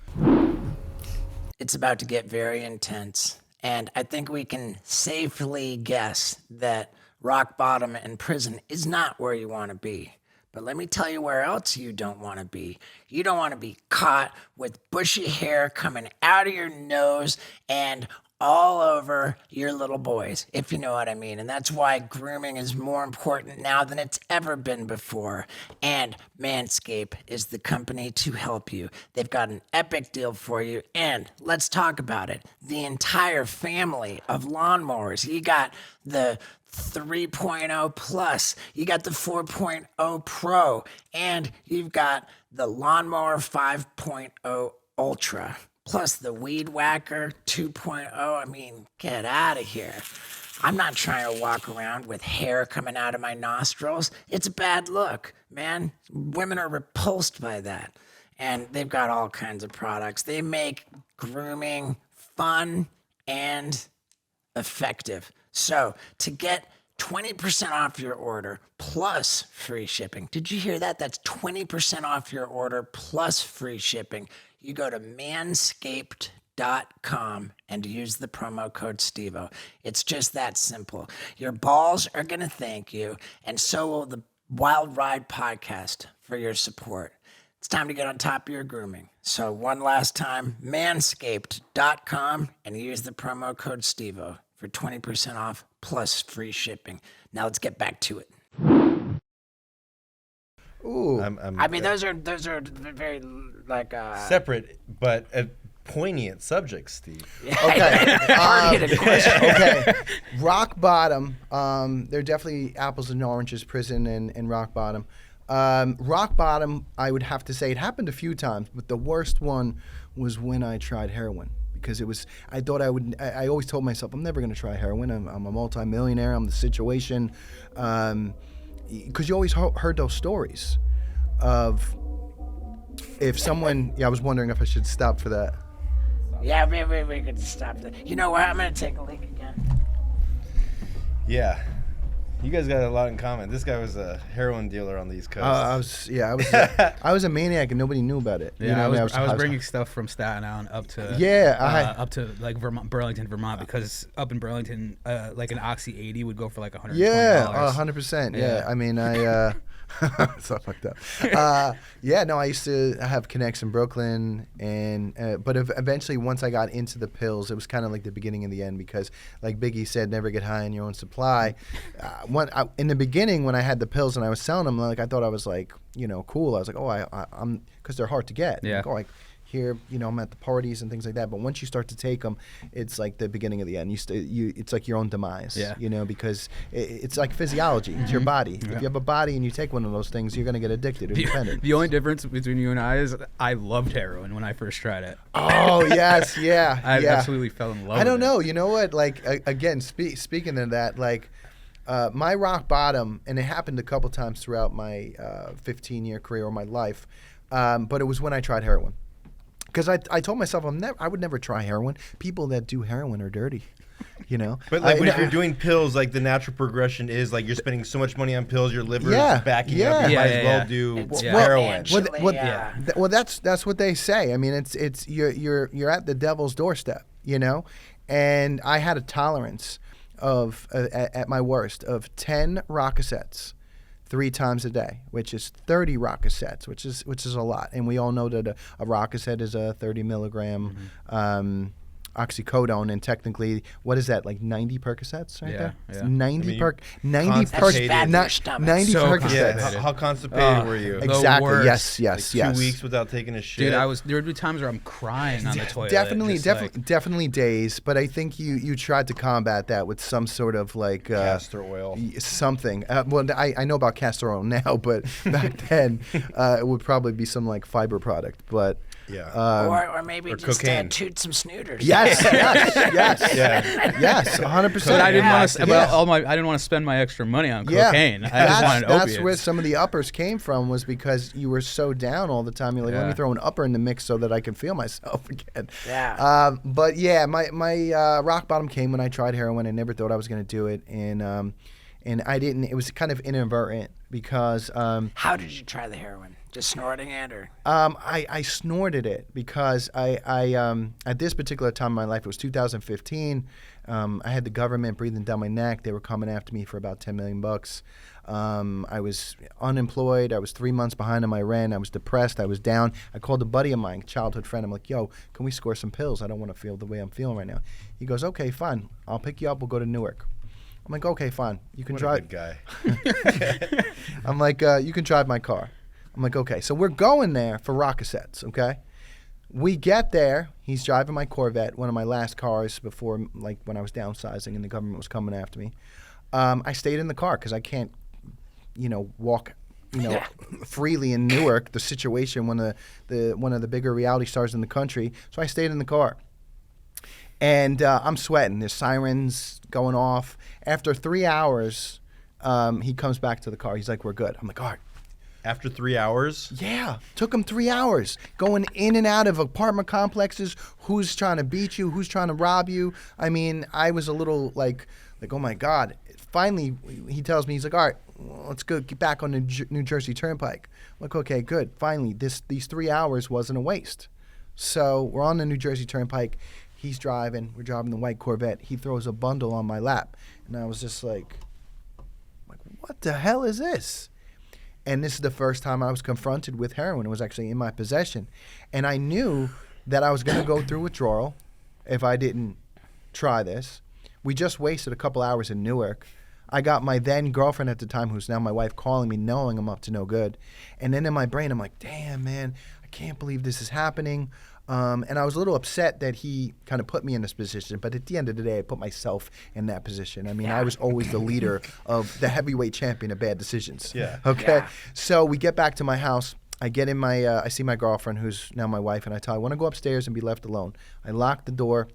It's about to get very intense, and I think we can safely guess that rock bottom and prison is not where you want to be. But let me tell you where else you don't want to be. You don't want to be caught with bushy hair coming out of your nose and all over your little boys, if you know what I mean. And that's why grooming is more important now than it's ever been before. And Manscaped is the company to help you. They've got an epic deal for you. And let's talk about it. The entire family of lawnmowers. You got the 3.0 Plus, you got the 4.0 Pro, and you've got the Lawnmower 5.0 Ultra. Plus the Weed Whacker 2.0. I mean, get out of here. I'm not trying to walk around with hair coming out of my nostrils. It's a bad look, man. Women are repulsed by that. And they've got all kinds of products. They make grooming fun and effective. So to get 20% off your order plus free shipping. Did you hear that? That's 20% off your order plus free shipping. You go to manscaped.com and use the promo code STEVO. It's just that simple. Your balls are going to thank you, and so will the Wild Ride podcast for your support. It's time to get on top of your grooming. So one last time, manscaped.com and use the promo code STEVO for 20% off plus free shipping. Now let's get back to it. Ooh. I mean, those are very like separate, but poignant subjects, Steve. Okay. hard-hitting question. Okay. Rock bottom. There are definitely apples and oranges, prison and rock bottom. Rock bottom, I would have to say it happened a few times, but the worst one was when I tried heroin. Because I thought I would. I always told myself I'm never going to try heroin. I'm a multimillionaire. I'm the situation. Because you always heard those stories of if someone. Yeah, I was wondering if I should stop for that. Yeah, maybe we could stop that. You know what? I'm gonna take a leak again. Yeah. You guys got a lot in common. This guy was a heroin dealer on the East Coast. I was a maniac and nobody knew about it. Yeah, you know, I was bringing stuff from Staten Island up to up to like Vermont, Burlington, Vermont, because up in Burlington, like an Oxy 80 would go for like $120. Yeah, 100%. Yeah, I mean, so fucked up. I used to have connects in Brooklyn, and but eventually, once I got into the pills, it was kind of like the beginning and the end because, like Biggie said, never get high on your own supply. In the beginning, when I had the pills and I was selling them, like I thought I was like, cool. I was like, I'm because they're hard to get. Yeah. Like, here, I'm at the parties and things like that. But once you start to take them, it's like the beginning of the end. It's like your own demise. Yeah. Because it's like physiology. It's your body. Yeah. If you have a body and you take one of those things, you're gonna get addicted or dependent. The only difference between you and I is I loved heroin when I first tried it. Oh yes, yeah. I absolutely fell in love. I don't with know. it. You know what? Like again, speaking of that, like my rock bottom, and it happened a couple times throughout my 15-year career or my life, but it was when I tried heroin. Because I told myself I would never try heroin. People that do heroin are dirty, But like if you're doing pills, like the natural progression is like you're spending so much money on pills, your liver is backing up. You might as well do heroin. Well, that's what they say. I mean, it's you're at the devil's doorstep, And I had a tolerance of at my worst of 10 Rockettes 3 times a day, which is 30 Rockettes, which is a lot. And we all know that a Rockett is a 30 milligram oxycodone, and technically, what is that, like 90 Percocets right there? Yeah. 90 That's bad for your stomach. 90 So Percocets. Yeah, how constipated were you? Exactly. worst. Yes. 2 weeks without taking a shit. Dude, there would be times where I'm crying on the toilet. Definitely days, but I think you tried to combat that with some sort of like castor oil. Something. Well, I know about castor oil now, but back then it would probably be some like fiber product. But yeah, or maybe or just cocaine. toot some snooters. yes, Yeah. yes, 100%. But I didn't want to. Yeah. I didn't want to spend my extra money on cocaine. I just wanted that's opiates. where some of the uppers came from, was because you were so down all the time. You're like, let me throw an upper in the mix so that I can feel myself again. Yeah. But yeah, my rock bottom came when I tried heroin. I never thought I was going to do it, and I didn't. It was kind of inadvertent because. How did you try the heroin? Just snorting it, or? I snorted it because I at this particular time in my life, it was 2015. I had the government breathing down my neck. They were coming after me for about $10 million. I was unemployed. I was 3 months behind on my rent. I was depressed. I was down. I called a buddy of mine, childhood friend. I'm like, yo, can we score some pills? I don't want to feel the way I'm feeling right now. He goes, okay, fine. I'll pick you up. We'll go to Newark. I'm like, okay, fine. You can drive. A good guy. I'm like, you can drive my car. I'm like, okay. So we're going there for Rockettes, okay? We get there. He's driving my Corvette, one of my last cars before, like, when I was downsizing and the government was coming after me. I stayed in the car because I can't, walk, freely in Newark. The situation, one of the bigger reality stars in the country. So I stayed in the car. And I'm sweating. There's sirens going off. After 3 hours, he comes back to the car. He's like, we're good. I'm like, all right. After 3 hours? Yeah. Took him 3 hours. Going in and out of apartment complexes. Who's trying to beat you? Who's trying to rob you? I mean, I was a little like, oh my God. Finally, he tells me, he's like, all right, let's go get back on the New Jersey Turnpike. I'm like, okay, good. Finally, these 3 hours wasn't a waste. So we're on the New Jersey Turnpike. He's driving. We're driving the white Corvette. He throws a bundle on my lap. And I was just like, what the hell is this? And this is the first time I was confronted with heroin. It was actually in my possession. And I knew that I was going to go through withdrawal if I didn't try this. We just wasted a couple hours in Newark. I got my then girlfriend at the time, who's now my wife, calling me, knowing I'm up to no good. And then in my brain, I'm like, damn, man, I can't believe this is happening. And I was a little upset that he kind of put me in this position. But at the end of the day, I put myself in that position. I mean, I was always the leader of the heavyweight champion of bad decisions. Yeah. Okay? Yeah. So we get back to my house. I get in my, I see my girlfriend, who's now my wife, and I tell her, I want to go upstairs and be left alone. I lock the door,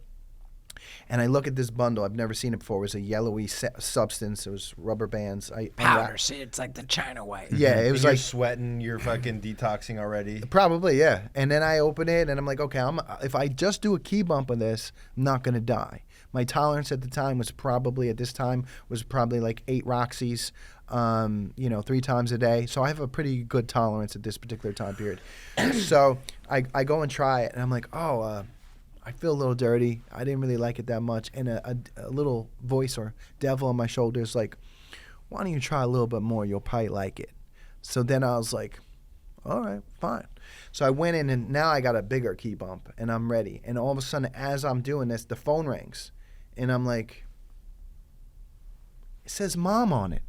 and I look at this bundle. I've never seen it before. It was a yellowy substance. It was rubber bands. Powder. See, it's like the China white. Yeah, it was you're like sweating. You're fucking detoxing already. probably, yeah. And then I open it, and I'm like, okay, if I just do a key bump of this, I'm not gonna die. My tolerance at the time was probably like 8 Roxys, 3 times a day. So I have a pretty good tolerance at this particular time period. So I go and try it, and I'm like, I feel a little dirty. I didn't really like it that much. And a little voice or devil on my shoulder is like, why don't you try a little bit more? You'll probably like it. So then I was like, all right, fine. So I went in, and now I got a bigger key bump, and I'm ready. And all of a sudden, as I'm doing this, the phone rings. And I'm like, it says Mom on it.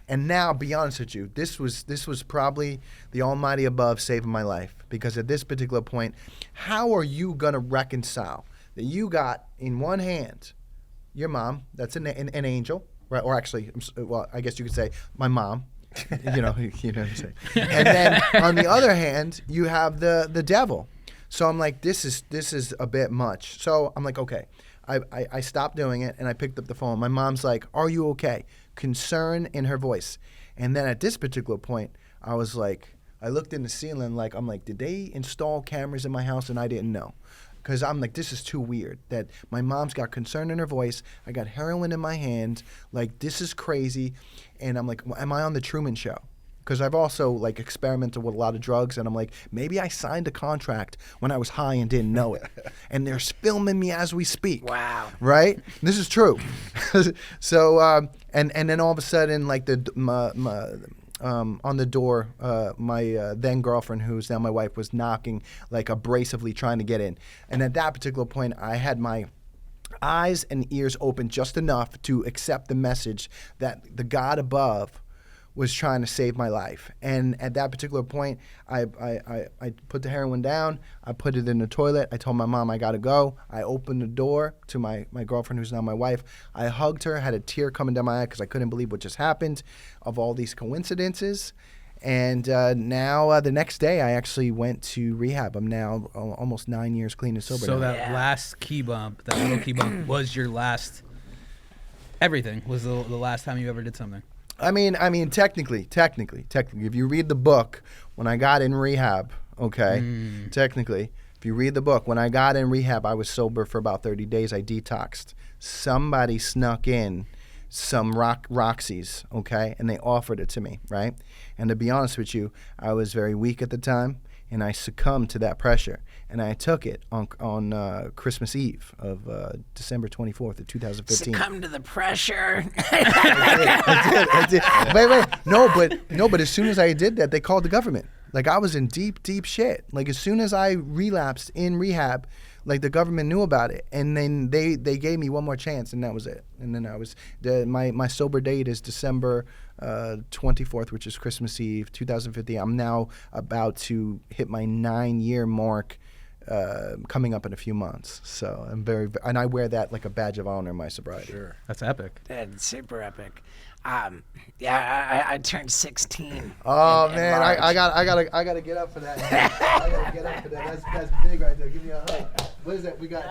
And now, be honest with you, this was probably the almighty above saving my life. Because at this particular point, how are you going to reconcile that you got in one hand your mom, that's an angel, right? Or actually, well, I guess you could say my mom. you know what I'm saying. And then on the other hand, you have the devil. So I'm like, this is a bit much. So I'm like, okay. I stopped doing it, and I picked up the phone. My mom's like, are you okay? Concern in her voice. And then at this particular point, I was like, I looked in the ceiling I'm like, did they install cameras in my house and I didn't know? Because I'm like, this is too weird that my mom's got concern in her voice. I got heroin in my hand. Like, this is crazy. And I'm like, am I on the Truman Show? Because I've also like experimented with a lot of drugs, and I'm like, maybe I signed a contract when I was high and didn't know it, and they're filming me as we speak. Wow! Right? This is true. So and then all of a sudden, like on the door, my then girlfriend, who's now my wife, was knocking like abrasively trying to get in, and at that particular point, I had my eyes and ears open just enough to accept the message that the God above was trying to save my life. And at that particular point, I put the heroin down. I put it in the toilet. I told my mom I got to go. I opened the door to my girlfriend, who's now my wife. I hugged her, had a tear coming down my eye because I couldn't believe what just happened of all these coincidences. And now the next day, I actually went to rehab. I'm now almost 9 years clean and sober. So now. that last key bump, that little key bump, was your last, everything, was the last time you ever did something? I mean, technically, if you read the book, when I got in rehab, okay, technically, if you read the book, when I got in rehab, I was sober for about 30 days. I detoxed. Somebody snuck in some Roxys, okay, and they offered it to me, right? And to be honest with you, I was very weak at the time, and I succumbed to that pressure. And I took it on Christmas Eve of December 24th of 2015. Succumb to the pressure. I did. Wait. No, but as soon as I did that, they called the government. Like, I was in deep shit. Like, as soon as I relapsed in rehab, like, the government knew about it. And then they gave me one more chance, and that was it. And then my sober date is December 24th, which is Christmas Eve, 2015. I'm now about to hit my 9-year mark coming up in a few months. So I'm and I wear that like a badge of honor in my sobriety. Sure. That's epic. That's super epic. I turned 16. Oh in man, March. I gotta get up for that. I gotta get up for that. That's big right there. Give me a hug. What is that? We got.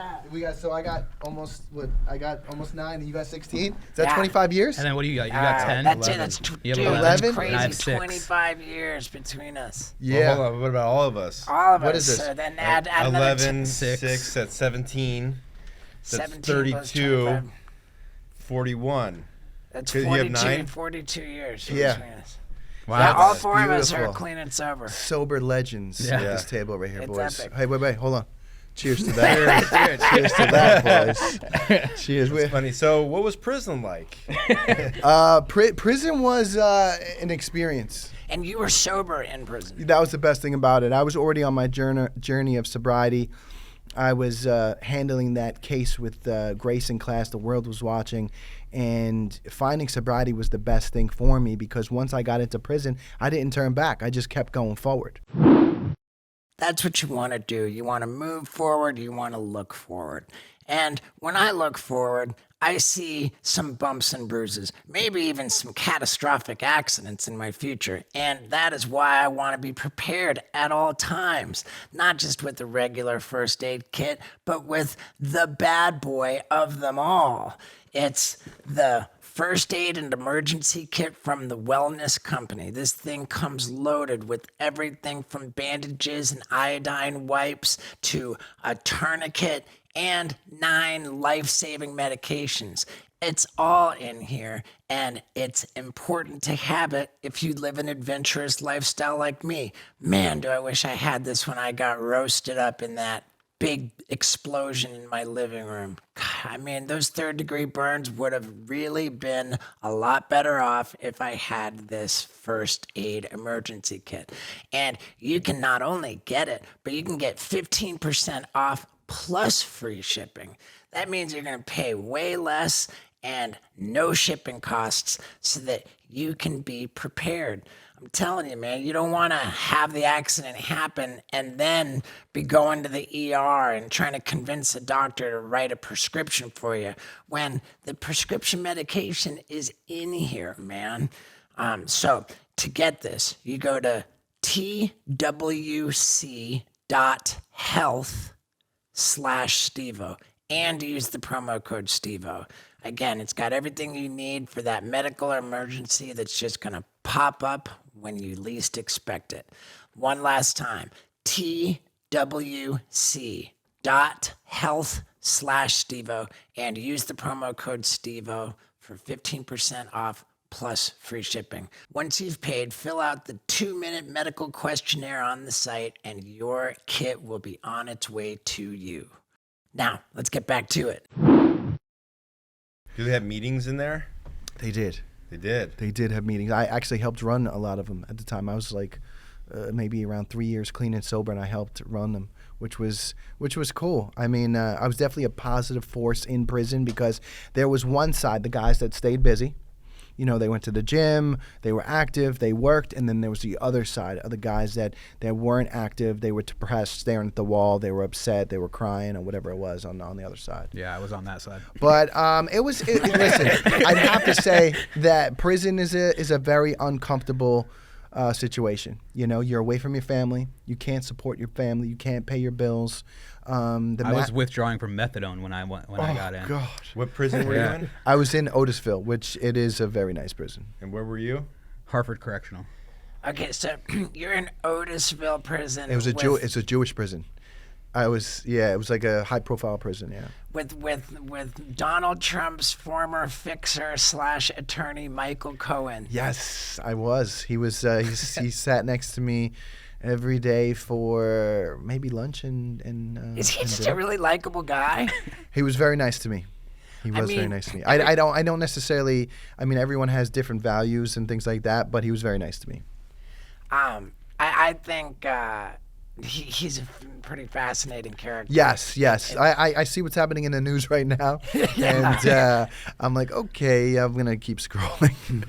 So I got almost 9, and you got 16. Is that 25 years? And then what do you got? You got 10? That's 11. That's You have dude, 11? that's I crazy. have 6. 25 years between us. Yeah. Well, hold on. What about all of us? All of What us. is this? So then add another 11, 6. 6, that's 17. That's 17 plus 32, 25. 41. That's 'Cause you have 9? 42 years. Yeah. Between us. Wow. Yeah, all That's 4 of us are beautiful. clean and sober. Sober legends Yeah. at this table right here, It's boys. epic. Hey, wait, hold on. Cheers to that. Cheers to that, boys. Cheers. It's funny. So, what was prison like? Prison was an experience. And you were sober in prison. That was the best thing about it. I was already on my journey of sobriety. I was handling that case with Grace in class. The world was watching, and finding sobriety was the best thing for me because once I got into prison, I didn't turn back. I just kept going forward. That's what you want to do. You want to move forward. You want to look forward. And when I look forward, I see some bumps and bruises, maybe even some catastrophic accidents in my future. And that is why I want to be prepared at all times, not just with the regular first aid kit, but with the bad boy of them all. It's the first aid and emergency kit from the Wellness Company. This thing comes loaded with everything from bandages and iodine wipes to a tourniquet and 9 life-saving medications. It's all in here, and it's important to have it if you live an adventurous lifestyle like me. Man, do I wish I had this when I got roasted up in that big explosion in my living room. God, I mean, those third-degree burns would have really been a lot better off if I had this first aid emergency kit. And you can not only get it, but you can get 15% off plus free shipping. That means you're going to pay way less and no shipping costs so that you can be prepared. I'm telling you, man, you don't want to have the accident happen and then be going to the ER and trying to convince a doctor to write a prescription for you when the prescription medication is in here, man. So to get this, you go to twc.health/Stevo and use the promo code Stevo. Again, it's got everything you need for that medical emergency that's just going to pop up when you least expect it. One last time, twc.health/Stevo and use the promo code Stevo for 15% off plus free shipping. Once you've paid, fill out the 2-minute medical questionnaire on the site and your kit will be on its way to you. Now, let's get back to it. Do they have meetings in there? They did. They did. They did have meetings. I actually helped run a lot of them at the time. I was like maybe around 3 years clean and sober, and I helped run them, which was cool. I mean, I was definitely a positive force in prison because there was one side, the guys that stayed busy. You know, they went to the gym, they were active, they worked, and then there was the other side of the guys that weren't active, they were depressed, staring at the wall, they were upset, they were crying, or whatever it was on the other side. Yeah, I was on that side. But listen, I'd have to say that prison is a very uncomfortable situation. You know, you're away from your family, you can't support your family, you can't pay your bills. I was withdrawing from methadone when I got in. Oh, God. What prison were you in? I was in Otisville, which it is a very nice prison. And where were you? Hartford Correctional. Okay, so you're in Otisville prison. It's a Jewish prison. It was like a high-profile prison, yeah. With Donald Trump's former fixer/attorney Michael Cohen. Yes, I was. He was. He sat next to me every day for maybe lunch and is he just a really likable guy? He was very nice to me. Very nice to me. I don't necessarily. I mean, everyone has different values and things like that, but he was very nice to me. I think he's a pretty fascinating character. Yes. I see what's happening in the news right now, and I'm like, okay, I'm gonna keep scrolling.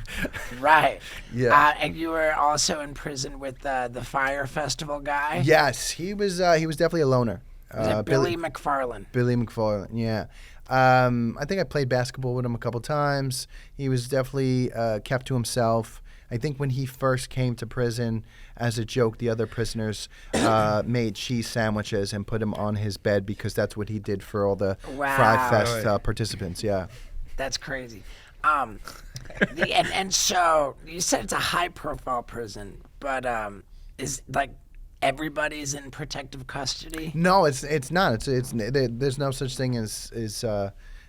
Right. Yeah. And you were also in prison with the Fire Festival guy. Yes, he was definitely a loner. Billy McFarland. Billy McFarland. Yeah. I think I played basketball with him a couple times. He was definitely kept to himself. I think when he first came to prison, as a joke, the other prisoners made cheese sandwiches and put him on his bed because that's what he did for all the Fry Fest participants. Yeah, that's crazy. And so you said it's a high-profile prison, but is like everybody's in protective custody? No, it's not. It's there's no such thing as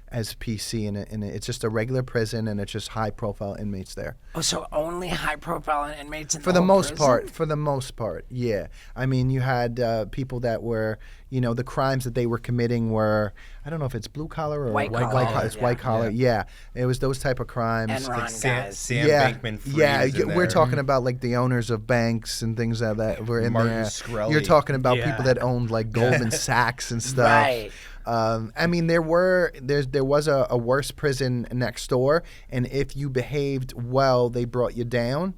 as PC, and it's just a regular prison, and it's just high-profile inmates there. Oh, so only high-profile inmates in for the most prison? part. For the most part, yeah. I mean, you had people that were, the crimes that they were committing were, I don't know if it's blue collar or white collar. It's white collar. Yeah, it was those type of crimes. Enron guys. Sam Bankman-Fried. Yeah, we're talking about like the owners of banks and things like that were in Martin there. Shkreli. You're talking about people that owned like Goldman Sachs and stuff. Right. I mean, there was a worse prison next door, and if you behaved well, they brought you down.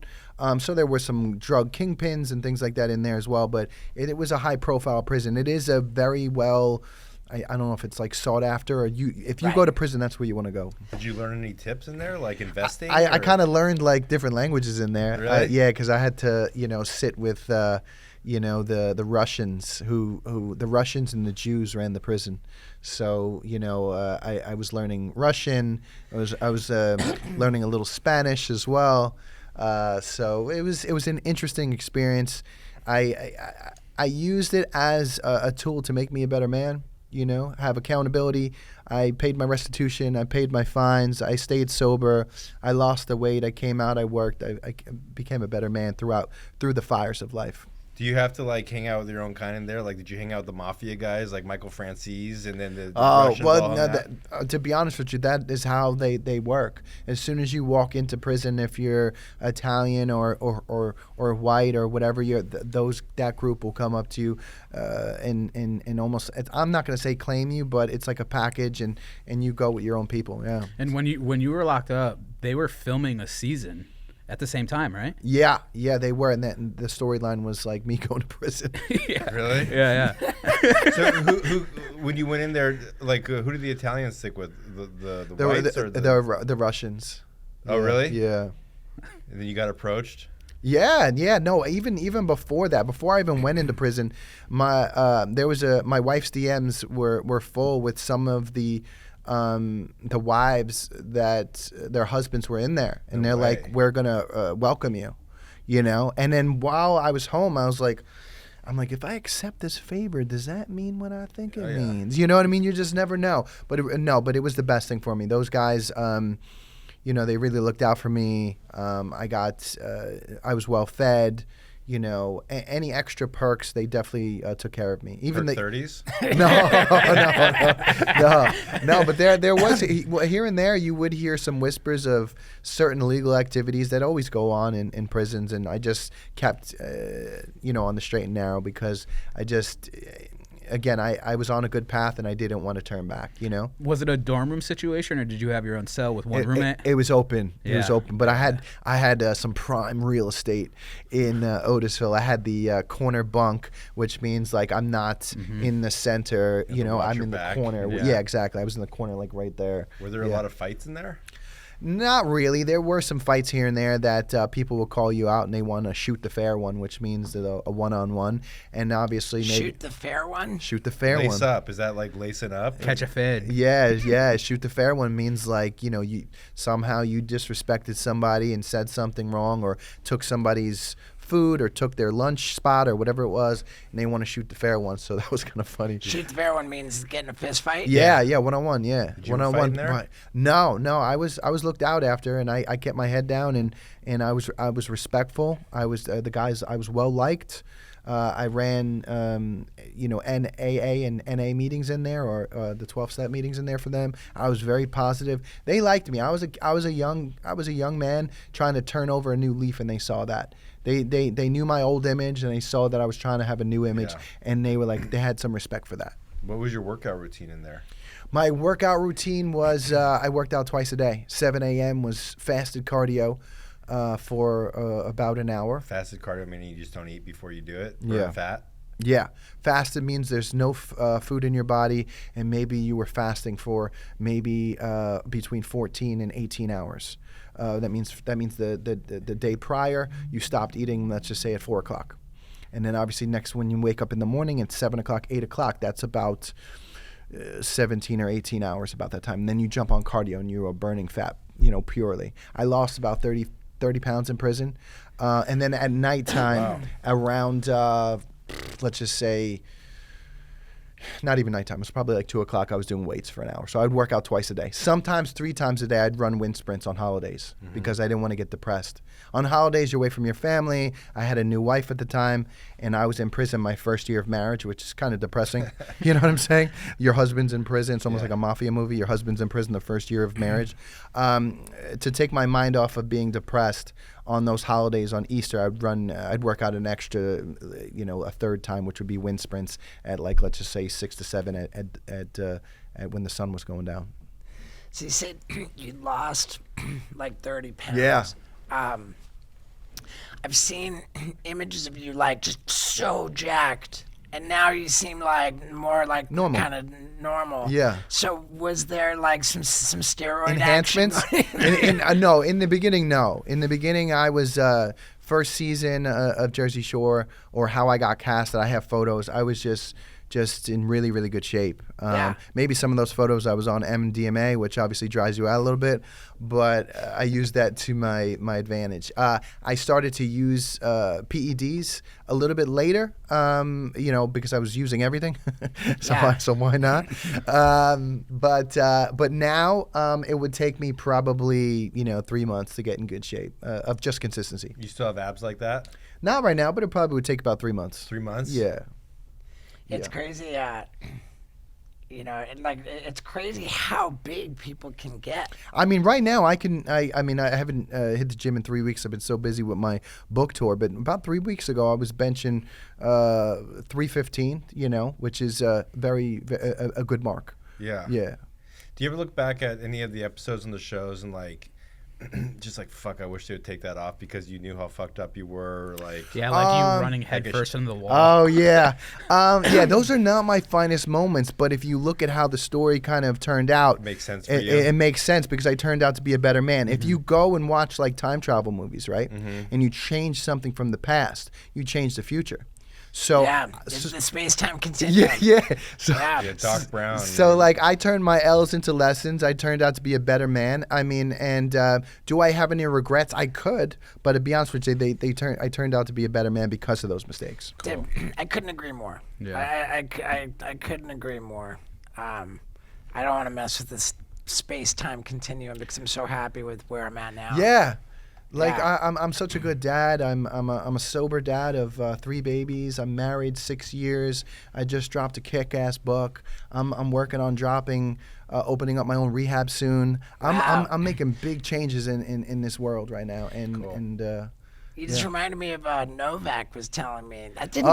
So there were some drug kingpins and things like that in there as well, but it was a high-profile prison. It is a very well, I don't know if it's like sought after, or if you go to prison, that's where you want to go. Did you learn any tips in there, like investing? I kind of learned like different languages in there. Really? Yeah, because I had to sit with the Russians the Russians and the Jews ran the prison. So I was learning Russian. I was learning a little Spanish as well. So it was an interesting experience. I used it as a tool to make me a better man. Have accountability. I paid my restitution. I paid my fines. I stayed sober. I lost the weight. I came out. I worked. I became a better man through the fires of life. Do you have to like hang out with your own kind in there? Like, did you hang out with the mafia guys like Michael Francis and then the Russians? Well, no, to be honest with you, that is how they work. As soon as you walk into prison, if you're Italian or white or whatever, that group will come up to you and almost, I'm not going to say claim you, but it's like a package, and you go with your own people. Yeah. And when you were locked up, they were filming a season at the same time, right? Yeah, they were, and the storyline was like me going to prison. Yeah. Really? Yeah. So who when you went in there, like who did the Italians stick with? The whites or the Russians? Oh, really? Yeah. And then you got approached? Yeah. No, even before that, before I even went into prison, my wife's DMs were full with some of the wives that their husbands were in there, and they're like, we're gonna welcome you, and then while I was home, I'm like, if I accept this favor, does that mean what I think it means? You know what I mean? You just never know. But it was the best thing for me. Those guys, they really looked out for me. I was well fed. Any extra perks, they definitely took care of me. Even the 30s? No. But there was here and there you would hear some whispers of certain illegal activities that always go on in prisons, and I just kept on the straight and narrow because I just. Again, I was on a good path, and I didn't want to turn back, Was it a dorm room situation, or did you have your own cell with one roommate? It was open. Yeah. It was open. But I had some prime real estate in Otisville. I had the corner bunk, which means, like, I'm not in the center. I'm in the corner. Yeah, exactly. I was in the corner, like, right there. Were there a lot of fights in there? Not really. There were some fights here and there that people will call you out and they want to shoot the fair one, which means that a one-on-one. And obviously, shoot the fair one. Shoot the fair one. Lace up. Is that like lacing up? Catch a fed. Yeah. Shoot the fair one means like you somehow you disrespected somebody and said something wrong, or took somebody's food or took their lunch spot or whatever it was, and they want to shoot the fair one. So that was kind of funny. Shoot the fair one means getting a fist fight? Yeah, one-on-one, yeah. Did you one-on-one there? No, I was looked out after, and I kept my head down, and I was respectful. I was the guys, I was well liked. I ran NAA and NA meetings in there, or the 12-step meetings in there for them. I was very positive. They liked me. I was a young man trying to turn over a new leaf, and they saw that. They knew my old image, and they saw that I was trying to have a new image, and they were like, they had some respect for that. What was your workout routine in there? My workout routine was I worked out twice a day. 7 a.m. was fasted cardio for about an hour. Fasted cardio meaning you just don't eat before you do it? Burn fat? Yeah. Fasted means there's no food in your body, and maybe you were fasting for maybe between 14 and 18 hours. That means the day prior you stopped eating, let's just say at 4 o'clock. And then obviously next when you wake up in the morning at 7 o'clock, 8 o'clock, that's about 17 or 18 hours about that time. And then you jump on cardio and you are burning fat, purely. I lost about 30 pounds in prison. And then at nighttime around, let's just say not even nighttime. It was probably like 2 o'clock. I was doing weights for an hour. So I'd work out twice a day. Sometimes 3 times a day I'd run wind sprints on holidays because I didn't want to get depressed. On holidays, you're away from your family. I had a new wife at the time, and I was in prison my first year of marriage, which is kind of depressing. You know what I'm saying? Your husband's in prison. It's almost like a mafia movie. Your husband's in prison the first year of marriage. To take my mind off of being depressed on those holidays on Easter, I'd work out an extra, a third time, which would be wind sprints at like, let's just say 6 to 7 at when the sun was going down. So you said you lost like 30 pounds. Yeah. I've seen images of you like just so jacked, and now you seem like more like normal, kind of normal. Yeah. So was there like some steroid enhancements? No, in the beginning, no. In the beginning, I was first season of Jersey Shore, or How I Got Casted. I have photos. I was just in really, really good shape. Maybe some of those photos I was on MDMA, which obviously dries you out a little bit, but I used that to my advantage. I started to use PEDs a little bit later, because I was using everything, so why not? But now it would take me probably 3 months to get in good shape of just consistency. You still have abs like that? Not right now, but it probably would take about 3 months. 3 months? Yeah. It's crazy, it's crazy how big people can get. I mean, right now I haven't hit the gym in 3 weeks. I've been so busy with my book tour. But about 3 weeks ago, I was benching 315. Which is a good mark. Yeah. Yeah. Do you ever look back at any of the episodes on the shows and like, just like, fuck, I wish they would take that off because you knew how fucked up you were, you running headfirst into the wall. Oh yeah, those are not my finest moments. But if you look at how the story kind of turned out, it makes sense for you. It makes sense because I turned out to be a better man. If you go and watch like time travel movies, right, and you change something from the past, you change the future. So the space-time continuum. Yeah. So, Doc Brown. So like I turned my L's into lessons. I turned out to be a better man. I mean, and do I have any regrets? I could, but to be honest with you, I turned out to be a better man because of those mistakes. Cool. I couldn't agree more. Yeah. I couldn't agree more. I don't want to mess with this space-time continuum because I'm so happy with where I'm at now. Yeah. I'm such a good dad. I'm a sober dad of 3 babies. I'm married 6 years. I just dropped a kick-ass book. I'm working on opening up my own rehab soon. I'm making big changes in this world right now. You just reminded me of Novak was telling me. Did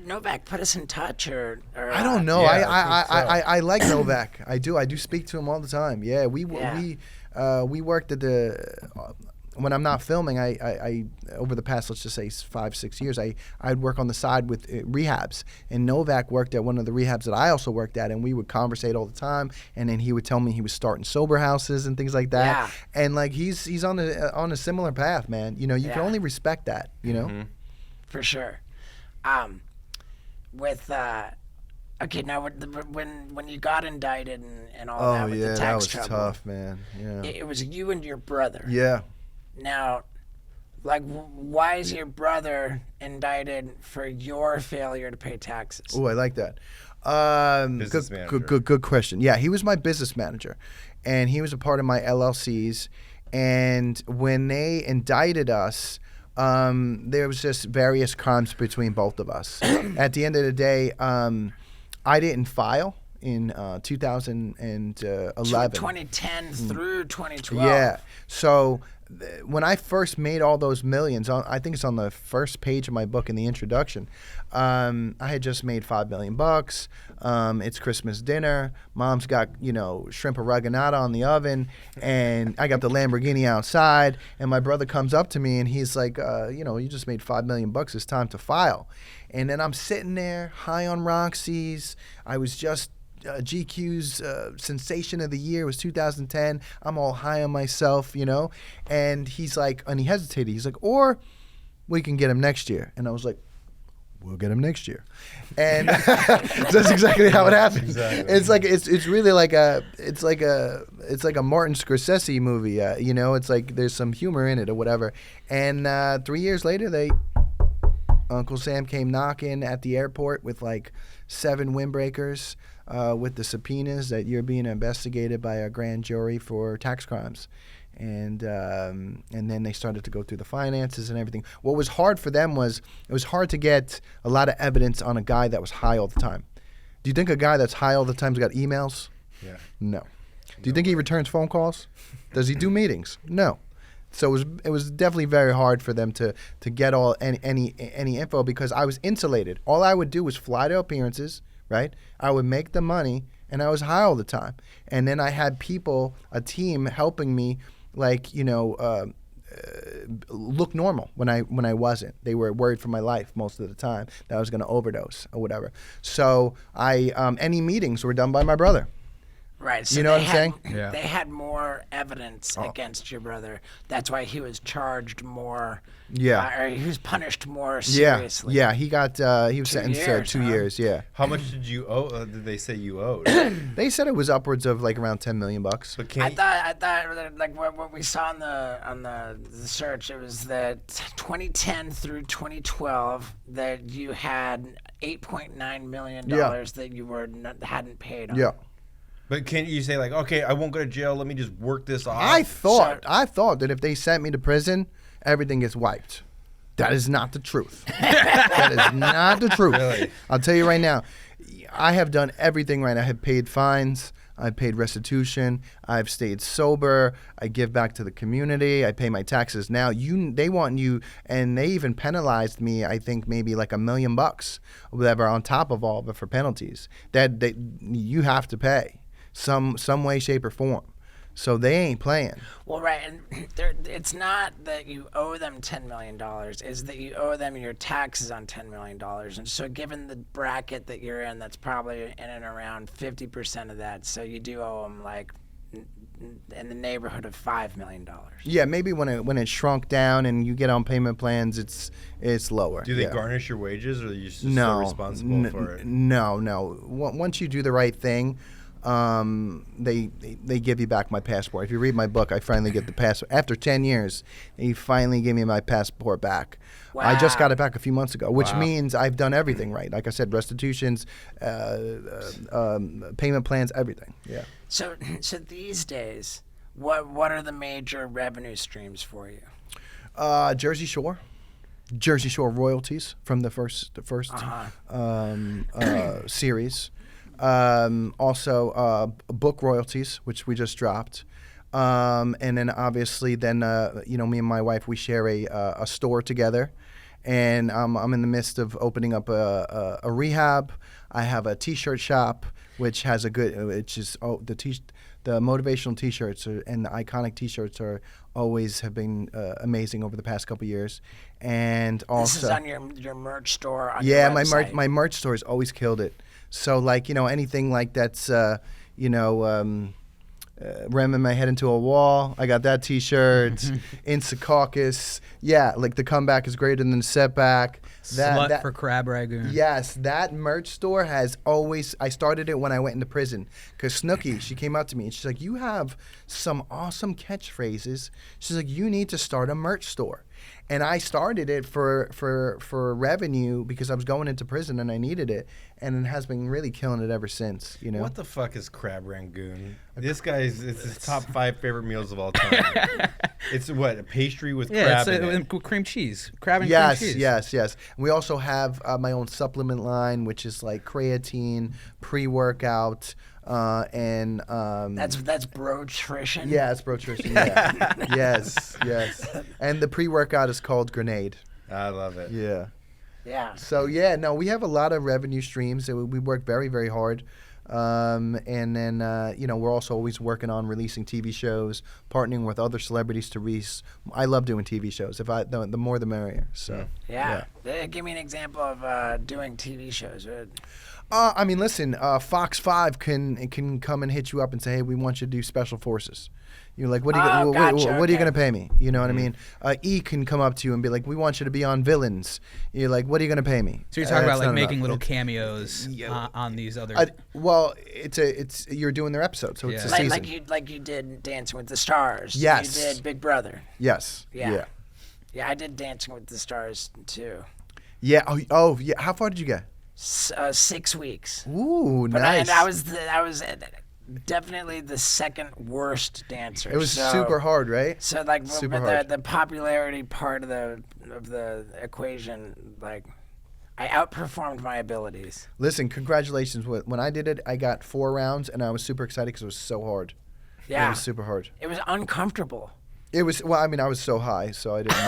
Novak put us in touch or I don't know. I like Novak. I do speak to him all the time. Yeah, we worked at the. When I'm not filming, I over the past, let's just say 5-6 years, I'd work on the side with rehabs. And Novak worked at one of the rehabs that I also worked at, and we would conversate all the time. And then he would tell me he was starting sober houses and things like that. Yeah. And like he's on a similar path, man. You can only respect that. For sure. Okay, now when you got indicted and all that with the tax trouble, that was tough, man. Yeah. It was you and your brother. Yeah. Now, why is your brother indicted for your failure to pay taxes? Oh, I like that. Business manager. Good question. Yeah, he was my business manager, and he was a part of my LLCs. And when they indicted us, there was just various crimes between both of us. At the end of the day, I didn't file in 2011. 2010 through 2012. Yeah. So when I first made all those millions, I think it's on the first page of my book in the introduction. I had just made $5 million. It's Christmas dinner. Mom's got shrimp arragganata on the oven, and I got the Lamborghini outside. And my brother comes up to me and he's like, you just made $5 million. It's time to file. And then I'm sitting there high on Roxy's. I was just GQ's sensation of the year was 2010. I'm all high on myself, and he's like, and he hesitated. He's like, or we can get him next year. And I was like, we'll get him next year. And that's exactly how it happened. Exactly. It's like it's really like a Martin Scorsese movie. It's like there's some humor in it or whatever. And 3 years later, Uncle Sam came knocking at the airport with like 7 windbreakers with the subpoenas that you're being investigated by a grand jury for tax crimes. And then they started to go through the finances and everything. What was hard for them was it was hard to get a lot of evidence on a guy that was high all the time. Do you think a guy that's high all the time's got emails? Yeah. No. Do you think he returns phone calls? Does he do meetings? No. So it was definitely very hard for them to get any info because I was insulated. All I would do was fly to appearances, right? I would make the money, and I was high all the time. And then I had people, a team helping me, like look normal when I wasn't. They were worried for my life most of the time that I was going to overdose or whatever. So any meetings were done by my brother. Right. So you know what I'm saying? Yeah. They had more evidence against your brother. That's why he was charged more. Yeah. Or he was punished more seriously. Yeah. He was sentenced to 2 years. Yeah. How much did you owe? Did they say you owed? They said it was upwards of like around $10 million. But I thought like what we saw on the search, it was that 2010 through 2012 that you had $8.9 million that you hadn't paid on. Yeah. But can't you say like, okay, I won't go to jail. Let me just work this off. I thought that if they sent me to prison, everything gets wiped. That is not the truth. That is not the truth. Really? I'll tell you right now. I have done everything right. I have paid fines. I've paid restitution. I've stayed sober. I give back to the community. I pay my taxes. Now they want you, and they even penalized me. I think maybe like $1 million, or whatever, on top of all of it for penalties that you have to pay. Some way, shape, or form. So they ain't playing. Well, right, and it's not that you owe them $10 million. It's that you owe them your taxes on $10 million. And so given the bracket that you're in, that's probably in and around 50% of that. So you do owe them like in the neighborhood of $5 million. Yeah, maybe when it shrunk down and you get on payment plans, it's lower. Do they garnish your wages, or are you just still responsible for it? No. Once you do the right thing, they give you back my passport. If you read my book, I finally get the passport. After 10 years, they finally gave me my passport back. Wow. I just got it back a few months ago, which means I've done everything right. Like I said, restitutions, payment plans, everything. Yeah. So these days, what are the major revenue streams for you? Jersey Shore royalties from the first series. Also book royalties, which we just dropped. And then obviously me and my wife, we share a store together. And I'm in the midst of opening up a rehab. I have a T-shirt shop, which has the motivational T-shirts and the iconic T-shirts have been amazing over the past couple of years. And also, this is on your merch store. On your website. my merch store has always killed it. So like anything like that's ramming my head into a wall. I got that T-shirt. Insta Caucus. Yeah, like the comeback is greater than the setback. Slut for Crab Ragoon. Yes, that merch store has always. I started it when I went into prison because Snooki, she came up to me and she's like, "You have some awesome catchphrases." She's like, "You need to start a merch store." And I started it for revenue because I was going into prison and I needed it, and it has been really killing it ever since. What the fuck is Crab Rangoon? This guy's it's his top 5 favorite meals of all time. It's what, a pastry with crab in it. Cream cheese, crab and cream cheese. Yes. And we also have my own supplement line, which is like creatine, pre-workout. And that's Brotrition. Yeah, it's Brotrition. Yeah. yes. And the pre-workout is called Grenade. I love it. Yeah. So we have a lot of revenue streams. We work very, very hard. And then we're also always working on releasing TV shows, partnering with other celebrities to release. I love doing TV shows. The more the merrier. So yeah. Give me an example of doing TV shows. I mean, listen, Fox 5 can come and hit you up and say, hey, we want you to do Special Forces. You're like, what are you going to pay me? You know what I mean? E can come up to you and be like, we want you to be on Villains. You're like, what are you going to pay me? So you're talking about like making little cameos on these other. You're doing their episode, so it's a season. Like you did Dancing with the Stars. Yes. You did Big Brother. Yes. Yeah, I did Dancing with the Stars too. Yeah. Oh, yeah. How far did you get? 6 weeks. Ooh, But nice. I was definitely the second worst dancer. It was super hard, right? So like Super hard. the popularity part of the equation, like I outperformed my abilities. Listen, congratulations. When I did it, I got 4 rounds, and I was super excited because it was so hard. Yeah. It was super hard. It was uncomfortable. It was, well, I mean, I was so high, so I didn't know.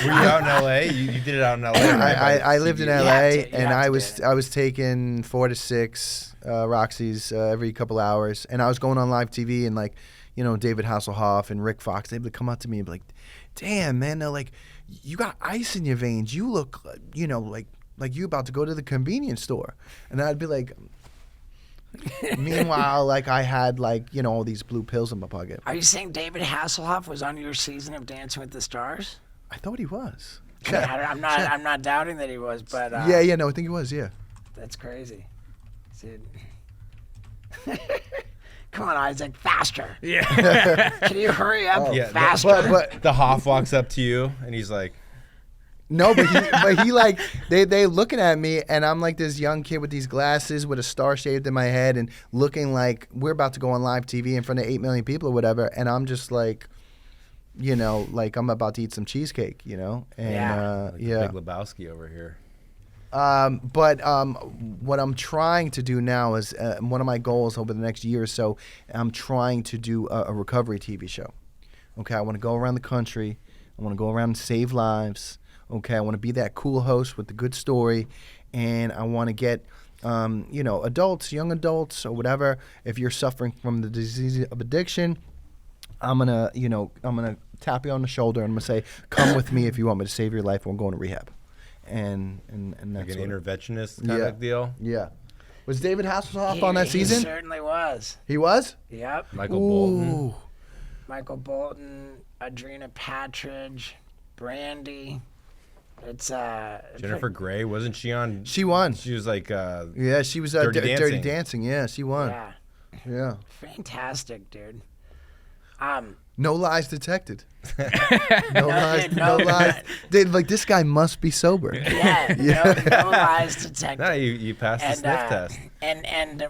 Were you out in L.A.? You did it out in L.A., right? I lived in L.A., and I was taking 4 to 6 Roxy's every couple hours, and I was going on live TV, and like, you know, David Hasselhoff and Rick Fox, they would come up to me and be like, damn, man, they're like, you got ice in your veins. You look, you know, like you about to go to the convenience store. And I'd be like, meanwhile, like I had like, you know, all these blue pills in my pocket. Are you saying David Hasselhoff was on your season of Dancing with the Stars? I thought he was. I'm not doubting that he was, but yeah, no, I think he was. Yeah. That's crazy, dude. Come on, Isaac, faster. Yeah. Can you hurry up faster? But the Hoff walks up to you and he's like, no, but he like they looking at me, and I'm like this young kid with these glasses with a star shaved in my head and looking like we're about to go on live TV in front of 8 million people or whatever, and I'm just like, you know, like I'm about to eat some cheesecake, you know, and Big Lebowski over here. But what I'm trying to do now is one of my goals over the next year or so. I'm trying to do a recovery TV show. Okay, I want to go around the country. I want to go around and save lives. Okay, I want to be that cool host with the good story, and I want to get, you know, adults, young adults, or whatever. If you're suffering from the disease of addiction, I'm gonna tap you on the shoulder and I'm gonna say, come with me if you want me to save your life. We're going to rehab, and that's like an interventionist kind of deal. Yeah. Was David Hasselhoff on that season? He certainly was. He was? Yep. Michael Bolton. Michael Bolton, Adrena Patridge, Brandy. It's Jennifer Grey, wasn't she on? She won. She was like yeah, she was Dirty Dancing. Yeah, she won. Yeah. Fantastic, dude. No lies detected. No lies. Dude, like this guy must be sober. No lies detected. No, you passed the sniff test. And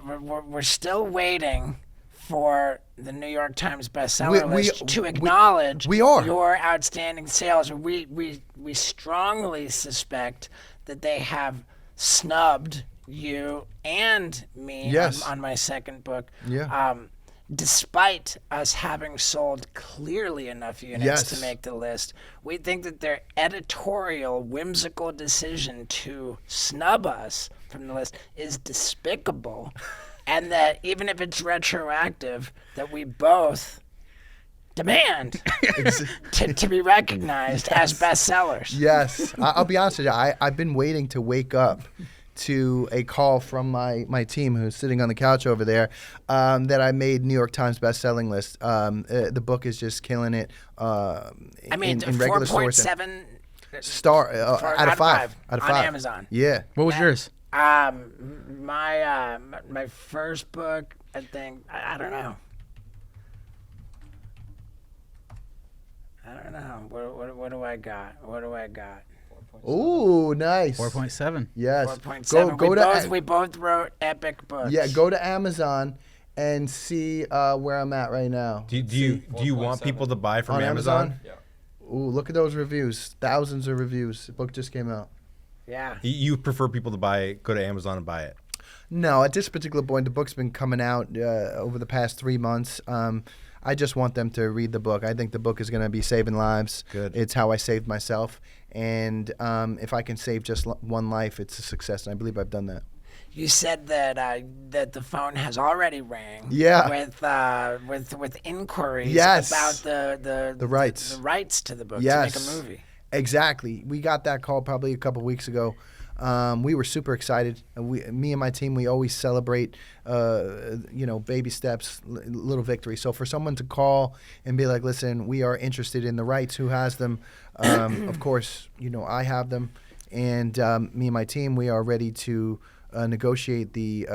we're still waiting for the New York Times bestseller list to acknowledge your outstanding sales. We strongly suspect that they have snubbed you and me on my second book. Yeah. Despite us having sold clearly enough units to make the list, we think that their editorial, whimsical decision to snub us from the list is despicable. And that even if it's retroactive, that we both demand to be recognized as bestsellers. Yes. I'll be honest with you. I've been waiting to wake up to a call from my team who's sitting on the couch over there that I made New York Times best-selling list. The book is just killing it. I mean, in regular 4.7 star out of 5 on Amazon. Yeah. What was yours? My first book, I think, I don't know. What do I got? Ooh, nice. 4.7. Yes. 4.7. We both wrote epic books. Yeah, go to Amazon and see where I'm at right now. Do you want people to buy from on Amazon? Yeah. Ooh, look at those reviews. Thousands of reviews. The book just came out. Yeah. You prefer people to go to Amazon and buy it? No, at this particular point, the book's been coming out over the past 3 months. I just want them to read the book. I think the book is going to be saving lives. Good. It's how I saved myself. And if I can save just one life, it's a success. And I believe I've done that. You said that that the phone has already rang. Yeah. With inquiries about the rights. The rights to the book to make a movie. Exactly. We got that call probably a couple weeks ago. We were super excited. Me and my team, we always celebrate, baby steps, little victories. So for someone to call and be like, listen, we are interested in the rights, who has them? Of course, I have them. And me and my team, we are ready to negotiate the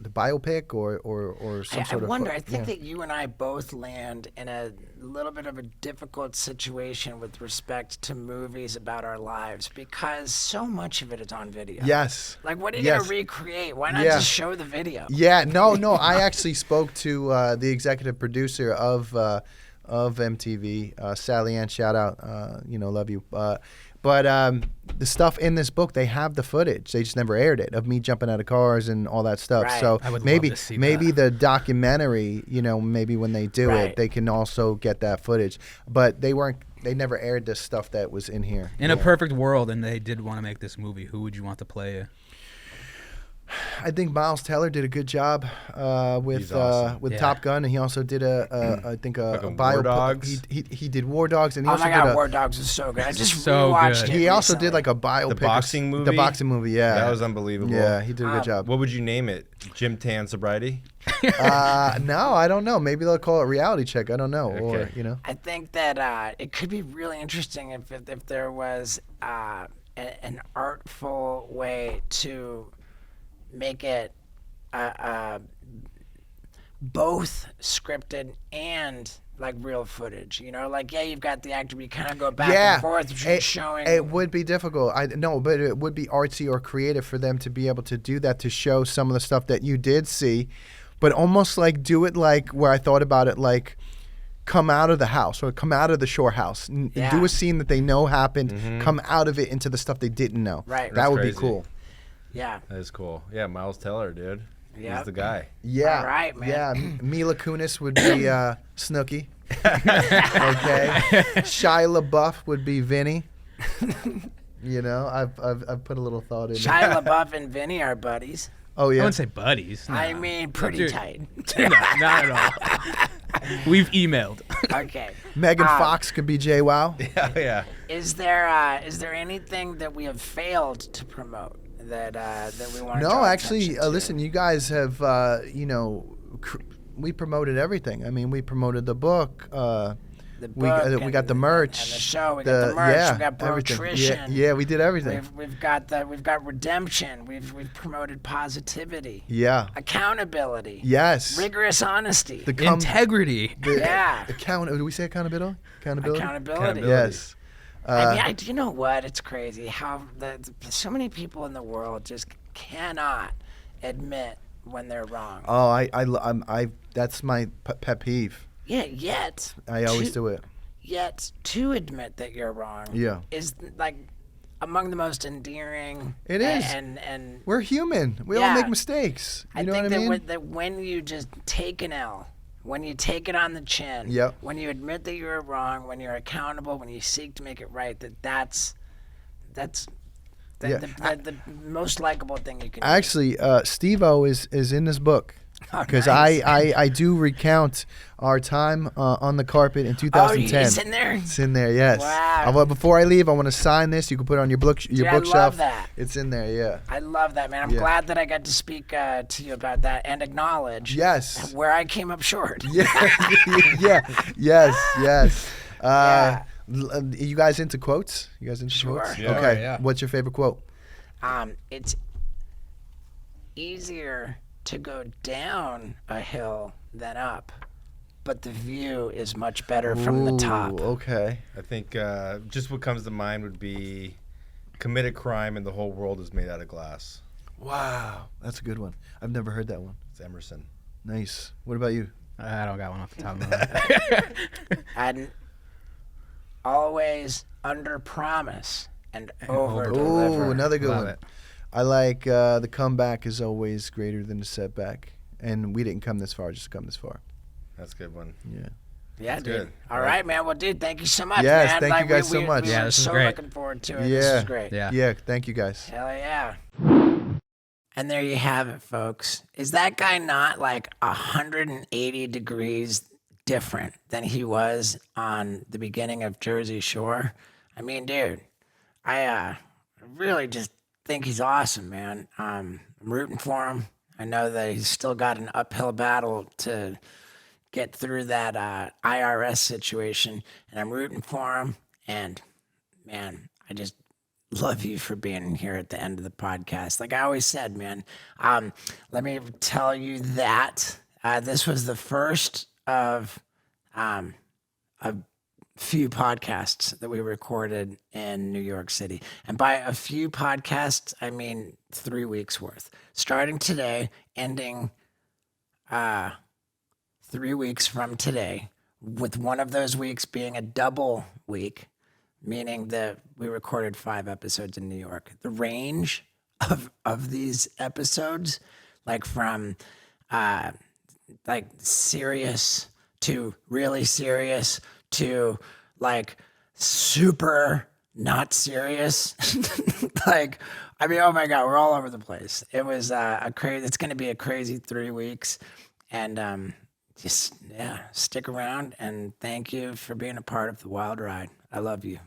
biopic or some sort of. I wonder. I think that you and I both land in a little bit of a difficult situation with respect to movies about our lives because so much of it is on video. Yes. Like, what are you gonna recreate? Why not just show the video? Yeah. No. I actually spoke to the executive producer of MTV, Sally Ann. Shout out. Love you. But the stuff in this book, they have the footage. They just never aired it of me jumping out of cars and all that stuff. Right. So I would maybe love to see the documentary, maybe when they do it, they can also get that footage. But they never aired the stuff that was in here. In a perfect world, and they did want to make this movie, who would you want to play you? I think Miles Teller did a good job with Top Gun, and he also did I think a bio. War Dogs. He did War Dogs, and he also did War Dogs is so good. I just so rewatched good. it. He also recently. did like a biopic. The boxing movie? The boxing movie, yeah. That was unbelievable. Yeah, he did a good job. What would you name it? Gym Tan Sobriety? No, I don't know. Maybe they'll call it Reality Check. I don't know. Okay. Or I think that it could be really interesting if there was an artful way to make it both scripted and like real footage. Like you've got the actor, but you kind of go back and forth showing. It would be difficult. But it would be artsy or creative for them to be able to do that, to show some of the stuff that you did see, but almost like do it like where I thought about it, like come out of the house or come out of the shore house, do a scene that they know happened, come out of it into the stuff they didn't know. Right. That would crazy. be cool. Yeah. That is cool. Yeah, Miles Teller, dude. Yep. He's the guy. Yeah. All right, man. Yeah. Mila Kunis would be Snooki. Okay. Shia LaBeouf would be Vinny. I've put a little thought in. Shia LaBeouf and Vinny are buddies. Oh yeah. I wouldn't say buddies. No. I mean, pretty tight. No, not at all. We've emailed. Okay. Megan Fox could be JWoww. Yeah. Is there anything that we have failed to promote that we want to? No, actually, listen. You guys have we promoted everything. I mean, we promoted the book. We got the merch and the show. We got the merch. We got everything. Brotrition. Yeah, we did everything. We've got redemption. We've promoted positivity. Yeah. Accountability. Yes. Rigorous honesty. Integrity. Do we say accountability? Accountability. Yes. You know what? It's crazy how so many people in the world just cannot admit when they're wrong. Oh, I that's my pet peeve. Yeah, yet I always do it. Yet to admit that you're wrong is like among the most endearing. It is. And we're human. We all make mistakes. You know what I mean? That when you just take an L, when you take it on the chin, when you admit that you're wrong, when you're accountable, when you seek to make it right, that's the most likable thing you can do. Actually, Steve-O is in this book. Because I do recount our time on the carpet in 2010. Oh, it's in there? It's in there, yes. Wow. Before I leave, I want to sign this. You can put it on your bookshelf. I love that. It's in there, yeah. I love that, man. I'm glad that I got to speak to you about that and acknowledge where I came up short. Yes. You guys into quotes? You guys into quotes? Yeah. Okay. Yeah. What's your favorite quote? It's easier to go down a hill than up, but the view is much better from the top. Okay. I think just what comes to mind would be commit a crime and the whole world is made out of glass. Wow. That's a good one. I've never heard that one. It's Emerson. Nice. What about you? I don't got one off the top of my head. And always under promise and over deliver. Ooh, another good Love one. it. I like the comeback is always greater than the setback. And we didn't come this far, just come this far. That's a good one. Yeah. Yeah, That's dude. good. All right, man. Well, dude, thank you so much, Yes, man. thank you guys so much. We Yeah, are this is so great. looking forward to it. Yeah. This is great. Yeah, thank you guys. Hell yeah. And there you have it, folks. Is that guy not like 180 degrees different than he was on the beginning of Jersey Shore? I mean, dude, I really just think he's awesome, man. I'm rooting for him. I know that he's still got an uphill battle to get through that IRS situation, and I'm rooting for him. And man, love you for being here at the end of the podcast. Like I always said, man, let me tell you that this was the first of a few podcasts that we recorded in New York City. And by a few podcasts, I mean 3 weeks worth. Starting today, ending 3 weeks from today, with one of those weeks being a double week, meaning that we recorded 5 episodes in New York. The range of these episodes, like from like serious to really serious to like super not serious. Like, I mean, oh my God, we're all over the place. It was it's going to be a crazy 3 weeks. And just, yeah, stick around and thank you for being a part of the wild ride. I love you.